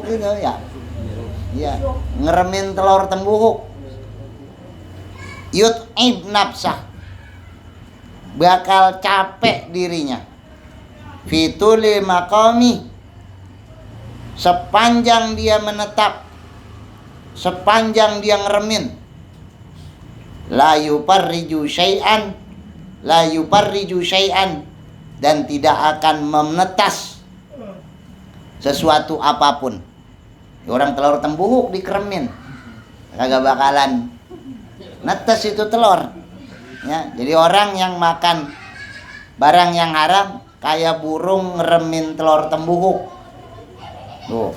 gitu ya. Iya, ngeremin telur tembuhuk. Yut'ib nafsah, bakal capek dirinya. Fituli maqami, sepanjang dia menetap, sepanjang dia ngeremin. La yuparriju syai'an, dan tidak akan menetas sesuatu apapun. Orang telur tembuhuk dikeremin, kagak bakalan netes itu telur ya. Jadi orang yang makan barang yang haram kayak burung ngeremin telur tembuhuk. Tuh,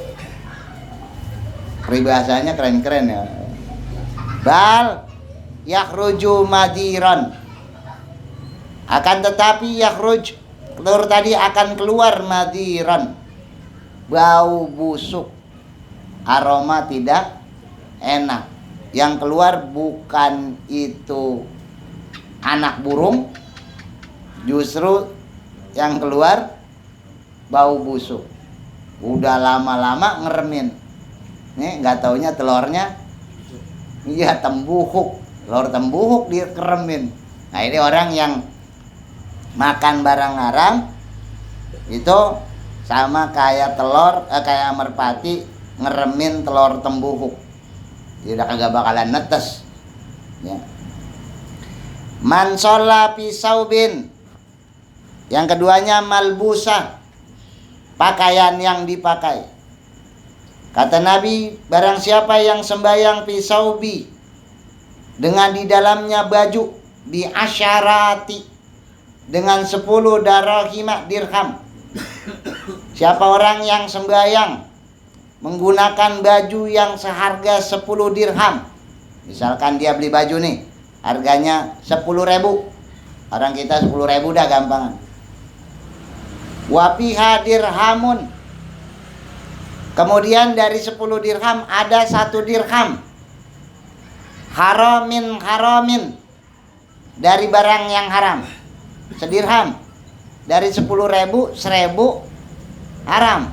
peribahasanya keren-keren ya. Bal yakhruju madiran, akan tetapi yakhruj, telur tadi akan keluar madiran, bau busuk, aroma tidak enak. Yang keluar bukan itu anak burung, justru yang keluar bau busuk. Udah lama-lama ngeremin, nih nggak taunya telurnya iya tembuhuk, telur tembuhuk dikeremin. Nah ini orang yang makan barang haram itu sama kayak kayak merpati ngeremin telur tembuhuk, tidak kagak bakalan netes ya. Man sholla fi saubin, yang keduanya malbusa, pakaian yang dipakai. Kata Nabi, barang siapa yang sembahyang fi saubi, dengan di dalamnya baju, bi asyarati, dengan 10 dirham. Siapa orang yang sembahyang menggunakan baju yang seharga 10 dirham, misalkan dia beli baju nih harganya 10.000, orang kita 10.000 dah gampangan. Wa fiha dirhamun, kemudian dari 10 dirham ada 1 dirham haramin, dari barang yang haram. Sedirham, dari 10.000, 1.000 haram.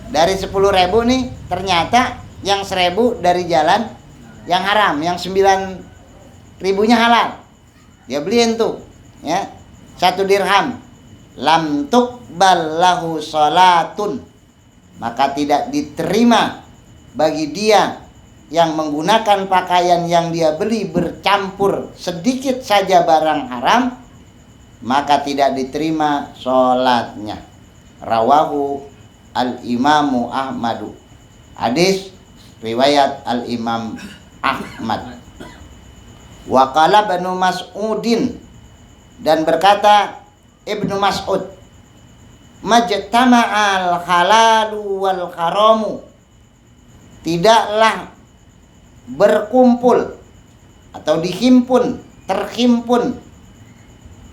Dari 10.000 nih ternyata yang 1.000 dari jalan yang haram, yang 9.000-nya halal. Dia beliin tuh ya, 1 dirham. Lam tuqbal lahu salatun, maka tidak diterima bagi dia yang menggunakan pakaian yang dia beli bercampur sedikit saja barang haram, maka tidak diterima sholatnya. Rawahu al-imamu Ahmadu, hadis riwayat al-imam Ahmad. Wa qala Ibnu Mas'udin, dan berkata Ibnu Mas'ud, majtama'al halalu wal haramu, tidaklah berkumpul atau dihimpun terhimpun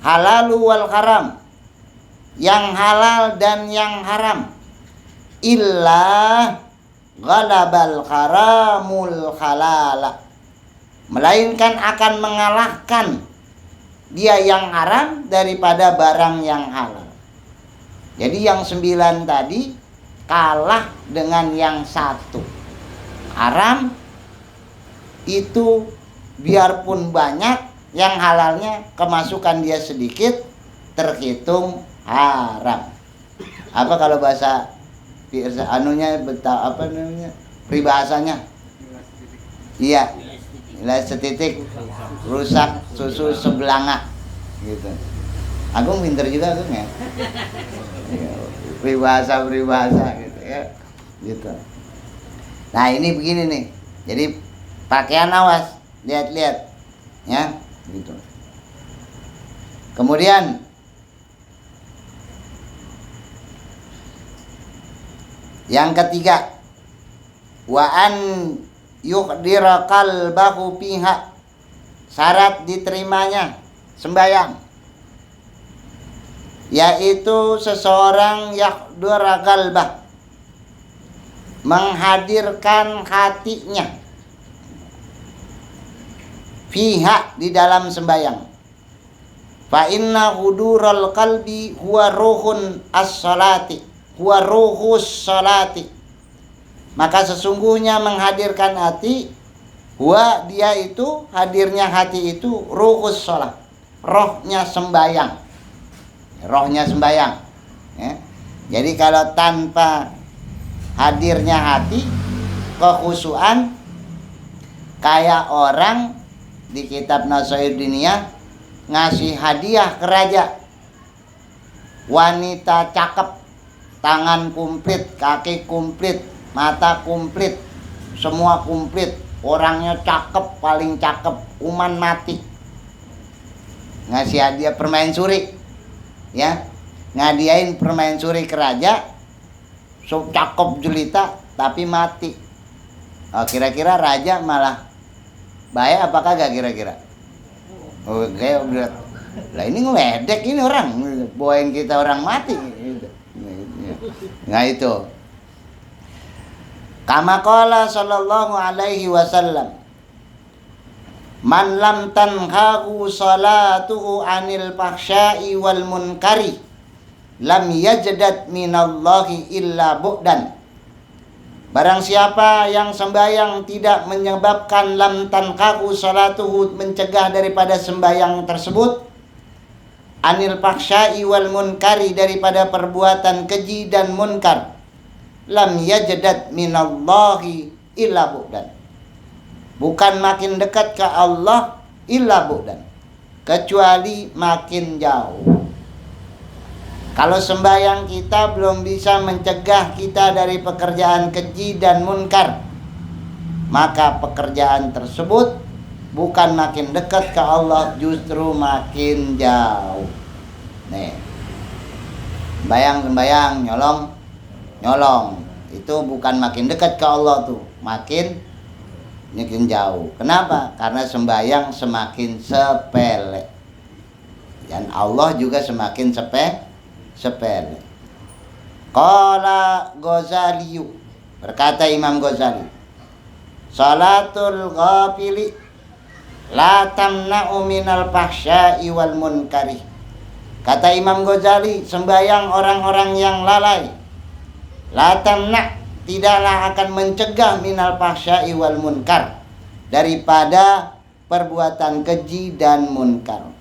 halalu wal haram, yang halal dan yang haram, illa ghalabal haramul halala, melainkan akan mengalahkan dia yang haram daripada barang yang halal. Jadi yang 9 tadi kalah dengan yang 1. Haram itu biarpun banyak, yang halalnya kemasukan dia sedikit, terhitung haram. Apa kalau bahasa anunya apa namanya? Peribahasanya? Iya. Nilai setitik rusak susu sebelanga gitu. Agung pinter juga Agung ya. Peribahasa gitu ya. Gitu. Nah, ini begini nih. Jadi pakaian awas, lihat-lihat ya, gitu. Kemudian yang ketiga, wa an yuhdira qalbahu fiha, syarat diterimanya sembahyang, yaitu seseorang yahdura qalbah, menghadirkan hatinya, fiha, di dalam sembahyang. Fa inna hudural qalbi huwa ruhun as-salati, huwa ruhus salati, maka sesungguhnya menghadirkan hati, huwa, dia itu, hadirnya hati itu, ruhus shalah, rohnya sembahyang, rohnya sembahyang ya. Jadi kalau tanpa hadirnya hati, kekhusyuan, kayak orang di kitab Nasihat Diniyah ngasih hadiah ke raja, wanita cakep, tangan komplit, kaki komplit, mata komplit, semua komplit, orangnya cakep, paling cakep, uman mati, ngasih hadiah permaisuri ya, ngadiain permaisuri ke raja, so cakep jelita tapi mati. Oh, kira-kira raja malah baik apa kagak kira-kira? Oh, kayak berat. Lah ini ngeledek ini orang, bawain kita orang mati. Nah itu. Kama qala sallallahu alaihi wasallam, man lam tanhahu salatuhu anil fahsya'i wal munkari lam yajdat minallahi illa bu'dan. Barang siapa yang sembahyang tidak menyebabkan lam tanhahu salatuhu, mencegah daripada sembahyang tersebut, anil fahsya'i wal munkari, daripada perbuatan keji dan munkar, lam yajdat minallahi illa bu'dan, bukan makin dekat ke Allah, illa bu'dan, kecuali makin jauh. Kalau sembahyang kita belum bisa mencegah kita dari pekerjaan keji dan munkar, maka pekerjaan tersebut bukan makin dekat ke Allah, justru makin jauh. Nih, sembahyang, nyolong, itu bukan makin dekat ke Allah tuh, makin jauh. Kenapa? Karena sembahyang semakin sepele, dan Allah juga semakin sepele. Qala Ghazali, berkata Imam Ghazali, salatul ghafili la tamna'u minal fahsya'i wal munkari. Kata Imam Ghazali, sembahyang orang-orang yang lalai, la tamna', tidaklah akan mencegah minal fahsya'i wal munkar, daripada perbuatan keji dan munkar.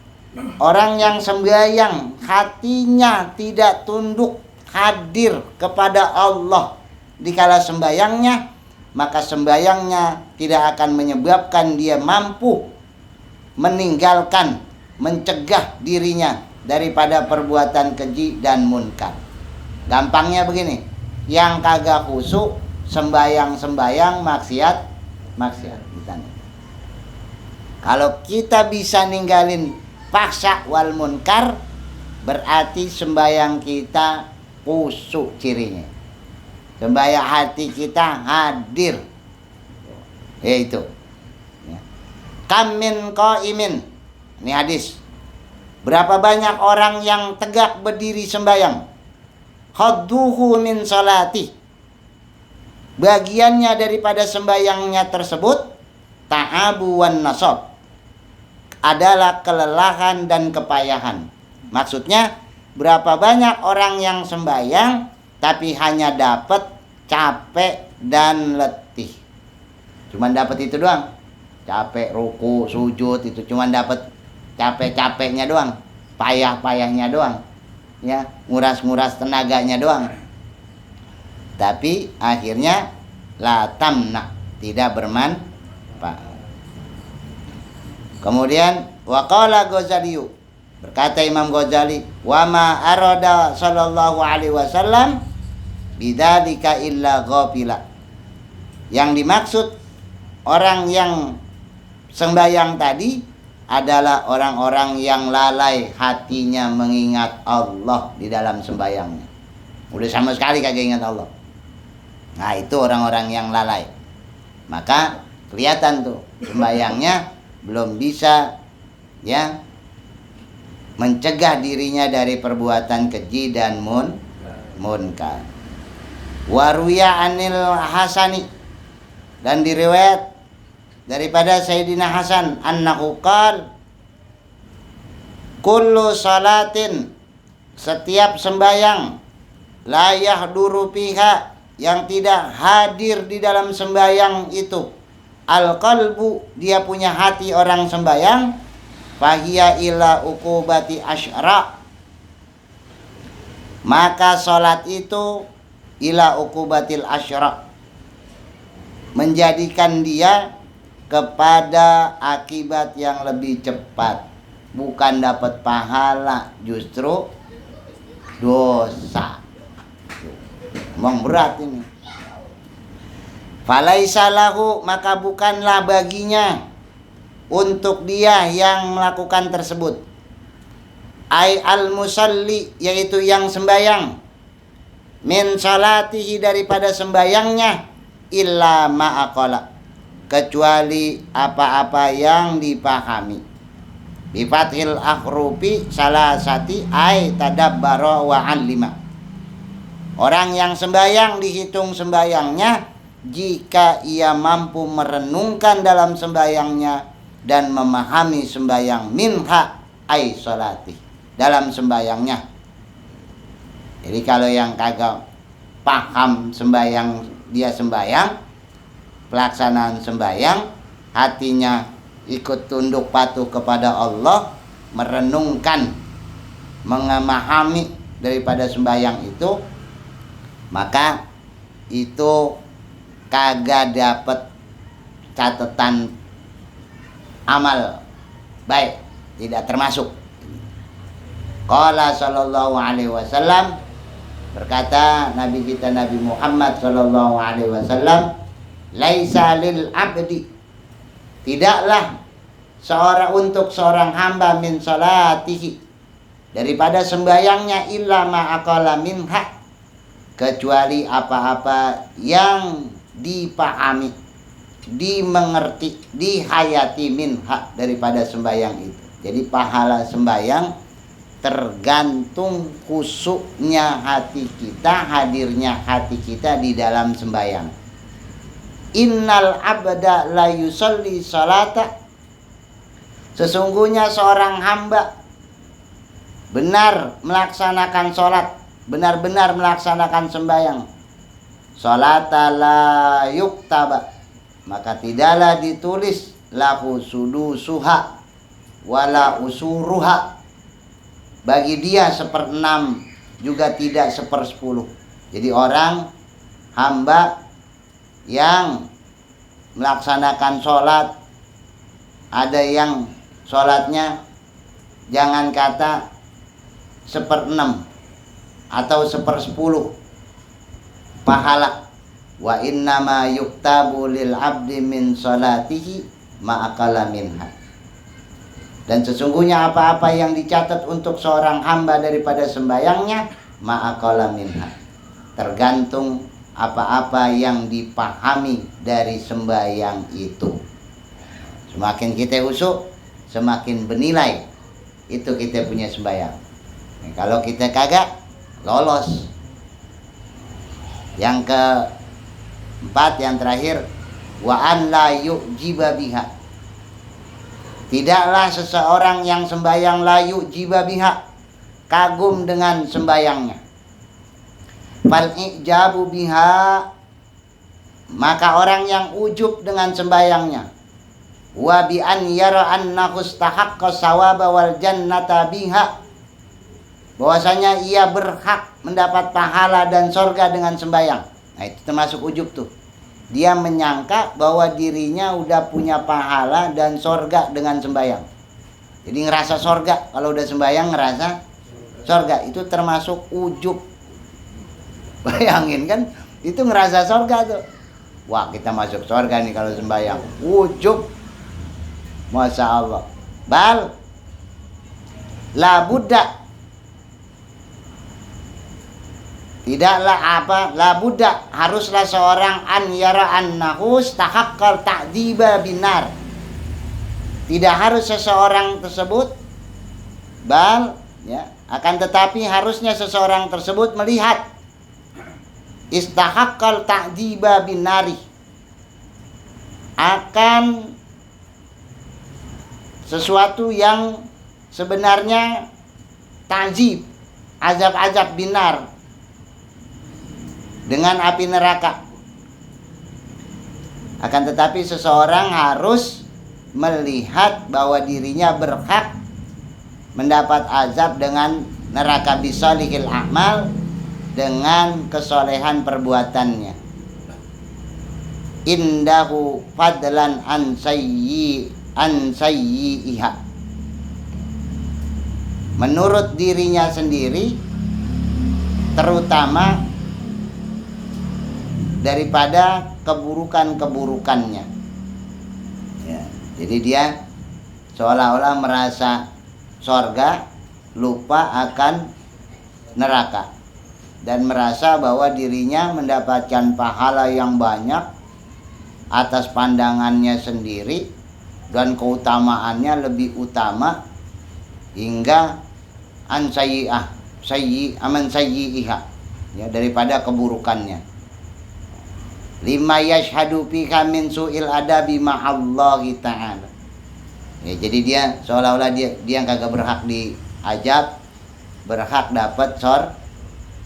Orang yang sembahyang hatinya tidak tunduk hadir kepada Allah dikala sembahyangnya, maka sembahyangnya tidak akan menyebabkan dia mampu meninggalkan, mencegah dirinya daripada perbuatan keji dan munkar. Gampangnya begini, yang kagak khusyuk sembahyang maksiat. Kalau kita bisa ninggalin fahsya wal munkar, berarti sembahyang kita khusyuk cirinya. Sembahyang hati kita hadir. Yaitu. Kam min qaimin, Ini hadis. Berapa banyak orang yang tegak berdiri sembahyang. Khadduhu min salati. Bagiannya daripada sembahyangnya tersebut ta'abu wan nasab. Adalah kelelahan dan kepayahan. Maksudnya berapa banyak orang yang sembahyang tapi hanya dapat capek dan letih. Cuman dapat itu doang. Capek ruku, sujud itu cuman dapat capek-capeknya doang, payah-payahnya doang. Ya, nguras-nguras tenaganya doang. Tapi akhirnya la tamna, tidak bermanfaat. Kemudian waqala Ghazali, berkata Imam Ghazali, wa ma arada sallallahu alaihi wasallam bidzalika illa ghafila. Yang dimaksud orang yang sembahyang tadi adalah orang-orang yang lalai hatinya mengingat Allah di dalam sembahyangnya. Udah sama sekali kagak ingat Allah. Nah, itu orang-orang yang lalai. Maka kelihatan tuh sembahyangnya belum bisa ya mencegah dirinya dari perbuatan keji dan munkar. Waruya anil Hasani, dan diriwayat daripada Sayyidina Hasan annahu qala kullu salatin, setiap sembahyang, la yahduru fiha, yang tidak hadir di dalam sembahyang itu, al qalbu, dia punya hati orang sembahyang, fahiya ila uqubati asyra, maka salat itu ila uqubatil asyra, menjadikan dia kepada akibat yang lebih cepat, bukan dapat pahala, justru dosa. Memang berat ini. Falaisa lahu, maka bukanlah baginya untuk dia yang melakukan tersebut. Ai al musalli, yaitu yang sembayang, min salatihi, daripada sembayangnya, illa ma'aqala, kecuali apa-apa yang dipahami. Bi fathil akhrufi salasati ay tadabbara wa 'allima. Orang yang sembayang dihitung sembayangnya jika ia mampu merenungkan dalam sembayangnya dan memahami sembayang, minha ay salati, dalam sembayangnya. Jadi kalau yang kagak paham sembayang, dia sembayang, pelaksanaan sembayang, hatinya ikut tunduk patuh kepada Allah, merenungkan, memahami daripada sembayang itu, maka itu kagak dapat catatan amal baik, tidak termasuk. Qala sallallahu alaihi wasallam, berkata Nabi kita Nabi Muhammad sallallahu alaihi wasallam, laisa lil abdi, tidaklah untuk seorang hamba, min salatihi, daripada sembayangnya, illa ma'aqala minha, kecuali apa-apa yang dipahami, dimengerti, dihayati, minha, daripada sembayang itu. Jadi pahala sembayang tergantung khusyuknya hati kita, hadirnya hati kita di dalam sembayang. Innal abda la yusalli salata, sesungguhnya seorang hamba benar melaksanakan sholat, benar-benar melaksanakan sembahyang, salata la yuktaba, maka tidaklah ditulis lahu sudusuha wala usuruha, bagi dia 1/6 juga tidak 1/10. Jadi orang hamba yang melaksanakan sholat, ada yang sholatnya jangan kata 1/6 atau 1/10 pahala. Wa innama yuktabu lil abdi min sholatihi ma'akala minha, dan sesungguhnya apa-apa yang dicatat untuk seorang hamba daripada sembayangnya, ma'akala minha, tergantung apa-apa yang dipahami dari sembayang itu. Semakin kita usuk, semakin bernilai itu kita punya sembahyang. Nah, kalau kita kagak lolos. Yang keempat, yang terakhir, wa an la yu'jiba biha. Tidaklah seseorang yang sembahyang la yu'jiba biha, kagum dengan sembahyangnya. Fal ijabu biha, maka orang yang ujub dengan sembahyangnya, wa bi an yara annahu istahaqqa sawaba wal jannata biha, bahwasanya ia berhak mendapat pahala dan sorga dengan sembahyang. Nah, itu termasuk ujub tuh. Dia menyangka bahwa dirinya udah punya pahala dan sorga dengan sembahyang. Jadi ngerasa sorga, kalau udah sembahyang ngerasa sorga, itu termasuk ujub. Bayangin kan, itu ngerasa sorga tuh. Wah, kita masuk sorga nih kalau sembahyang. Ujub. Masya Allah. Bal la budda, tidaklah la budda, haruslah seorang an yara annahu istahaqqal ta'diba binar. Tidak harus seseorang tersebut, bal ya, akan tetapi harusnya seseorang tersebut melihat istahaqqal ta'diba binari, akan sesuatu yang sebenarnya ta'zib, azab-azab binar, dengan api neraka. Akan tetapi seseorang harus melihat bahwa dirinya berhak mendapat azab dengan neraka bisolihil a'mal, dengan kesolehan perbuatannya. Indahu fadlan an sayyi'iha, menurut dirinya sendiri, terutama daripada keburukan-keburukannya. Ya, jadi dia seolah-olah merasa sorga, lupa akan neraka, dan merasa bahwa dirinya mendapatkan pahala yang banyak atas pandangannya sendiri, dan keutamaannya lebih utama hingga an sayyi'iha, ya, daripada keburukannya. Lima yashhadu fika min su'il adabi ma'allahi ta'ala. Ya, jadi dia seolah-olah dia yang kagak berhak diajab, berhak dapat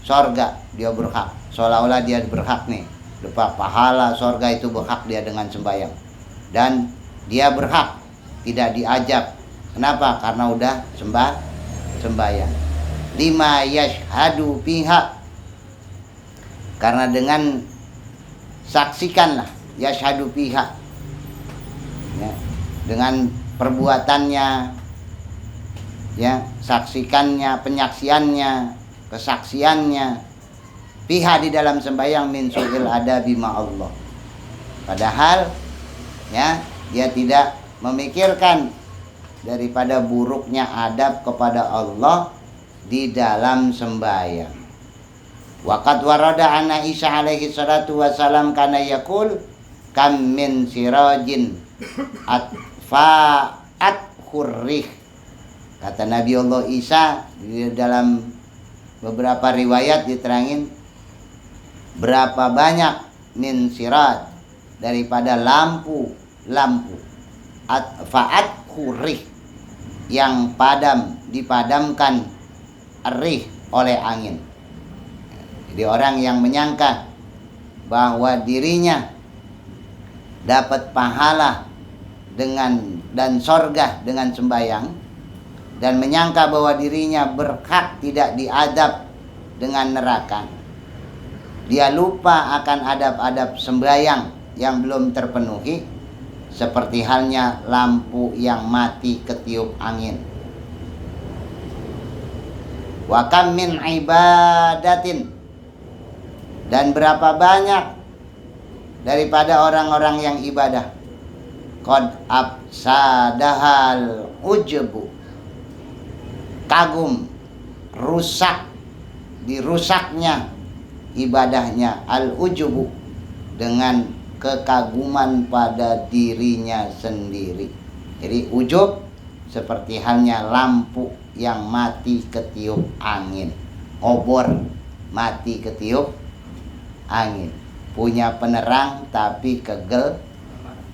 sorga, dia berhak. Seolah-olah dia berhak nih, dapat pahala sorga, itu berhak dia dengan sembahyang. Dan dia berhak tidak diajab. Kenapa? Karena udah sembahyang. Lima yashhadu fiha, karena dengan saksikanlah, yashhadu fiha, ya, dengan perbuatannya, ya, saksikannya, penyaksiannya, kesaksiannya, fiha di dalam sembahyang, min su'il adabi ma'allah. Padahal ya, dia tidak memikirkan daripada buruknya adab kepada Allah di dalam sembahyang. Waqad warada anna Isa alaihi salatu wassalam kana yaqul kam min sirajin atfa'at khurrih. Kata Nabi Allah Isa di dalam beberapa riwayat diterangin, berapa banyak min siraj, daripada lampu atfa'at khurrih, yang dipadamkan rih oleh angin. Jadi orang yang menyangka bahwa dirinya dapat pahala dan sorga dengan sembahyang, dan menyangka bahwa dirinya berhak tidak diadab dengan neraka, dia lupa akan adab-adab sembahyang yang belum terpenuhi, seperti halnya lampu yang mati ketiup angin. Wa kam min ibadatin, dan berapa banyak daripada orang-orang yang ibadah, qad afsadahal ujbu, kagum, dirusaknya ibadahnya, al ujubu, dengan kekaguman pada dirinya sendiri. Jadi ujub seperti halnya lampu yang mati ketiup angin, obor mati ketiup angin, punya penerang tapi kegel.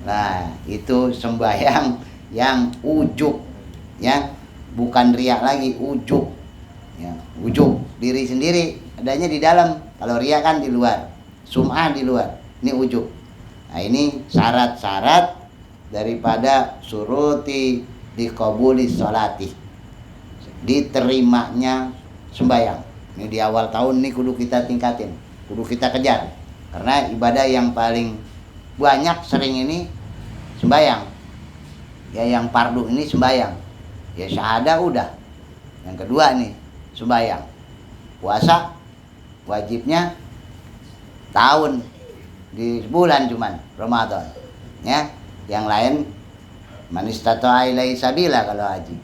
Nah, itu sembahyang yang ujub, ya, bukan riak lagi, ujub, ya, ujub diri sendiri, adanya di dalam. Kalau riak kan di luar, sum'ah di luar, ini ujub. Nah, ini syarat-syarat daripada suruti diqabuli sholati, diterimanya sembahyang. Ini di awal tahun ini kudu kita tingkatin, kudu kita kejar, karena ibadah yang paling banyak sering ini sembahyang. Ya, yang fardu ini sembahyang. Ya, syahadah udah. Yang kedua nih sembahyang. Puasa wajibnya tahun di bulan cuman Ramadan. Ya, yang lain man istata'a ilaihi sabila kalau haji.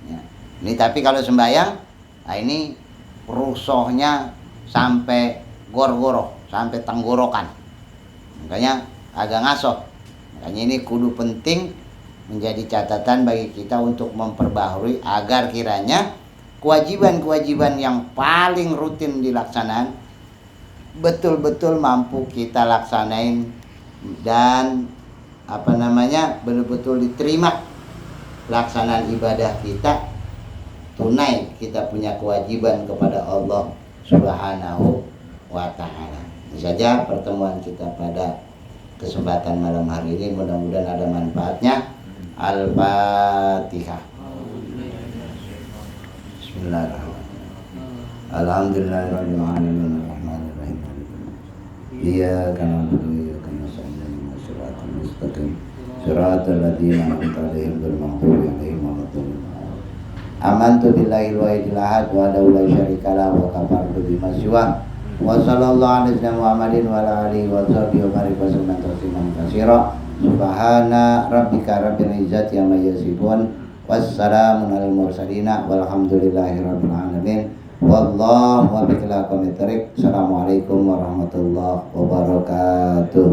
Ya. Ini tapi kalau sembahyang, nah ini rusuhnya sampai gor-goroh, sampai tenggorokan. Makanya agak ngasoh. Makanya ini kudu penting menjadi catatan bagi kita untuk memperbaharui agar kiranya kewajiban-kewajiban yang paling rutin dilaksanakan betul-betul mampu kita laksanain dan betul-betul diterima pelaksanaan ibadah kita, tunai kita punya kewajiban kepada Allah Subhanahu wa ta'ala. Ini saja pertemuan kita pada kesempatan malam hari ini, mudah-mudahan ada manfaatnya. Al-Fatihah. Bismillahirrahmanirrahim. Alhamdulillahirabbil alamin arrahmanir rahim. Iyyaka na'budu wa iyyaka nasta'in ihdinas siratal mustaqim siratal ladzina an'amta 'alaihim ghairil maghdubi 'alaihim waladdallin. Amantu billahi wahidil ahad wa la syarika lahu wa kafartu bima siwa. Wa sallallahu alaihi Muhammadin wa ala alihi wa sahbihi wa barik wa sallam tasliman katsira. Subhana rabbika rabbil izzati amma yasifun. Wassalamun alal mursalin walhamdulillahi rabbil alamin. Wallahu wabillahi taufiq. Assalamualaikum warahmatullahi wabarakatuh.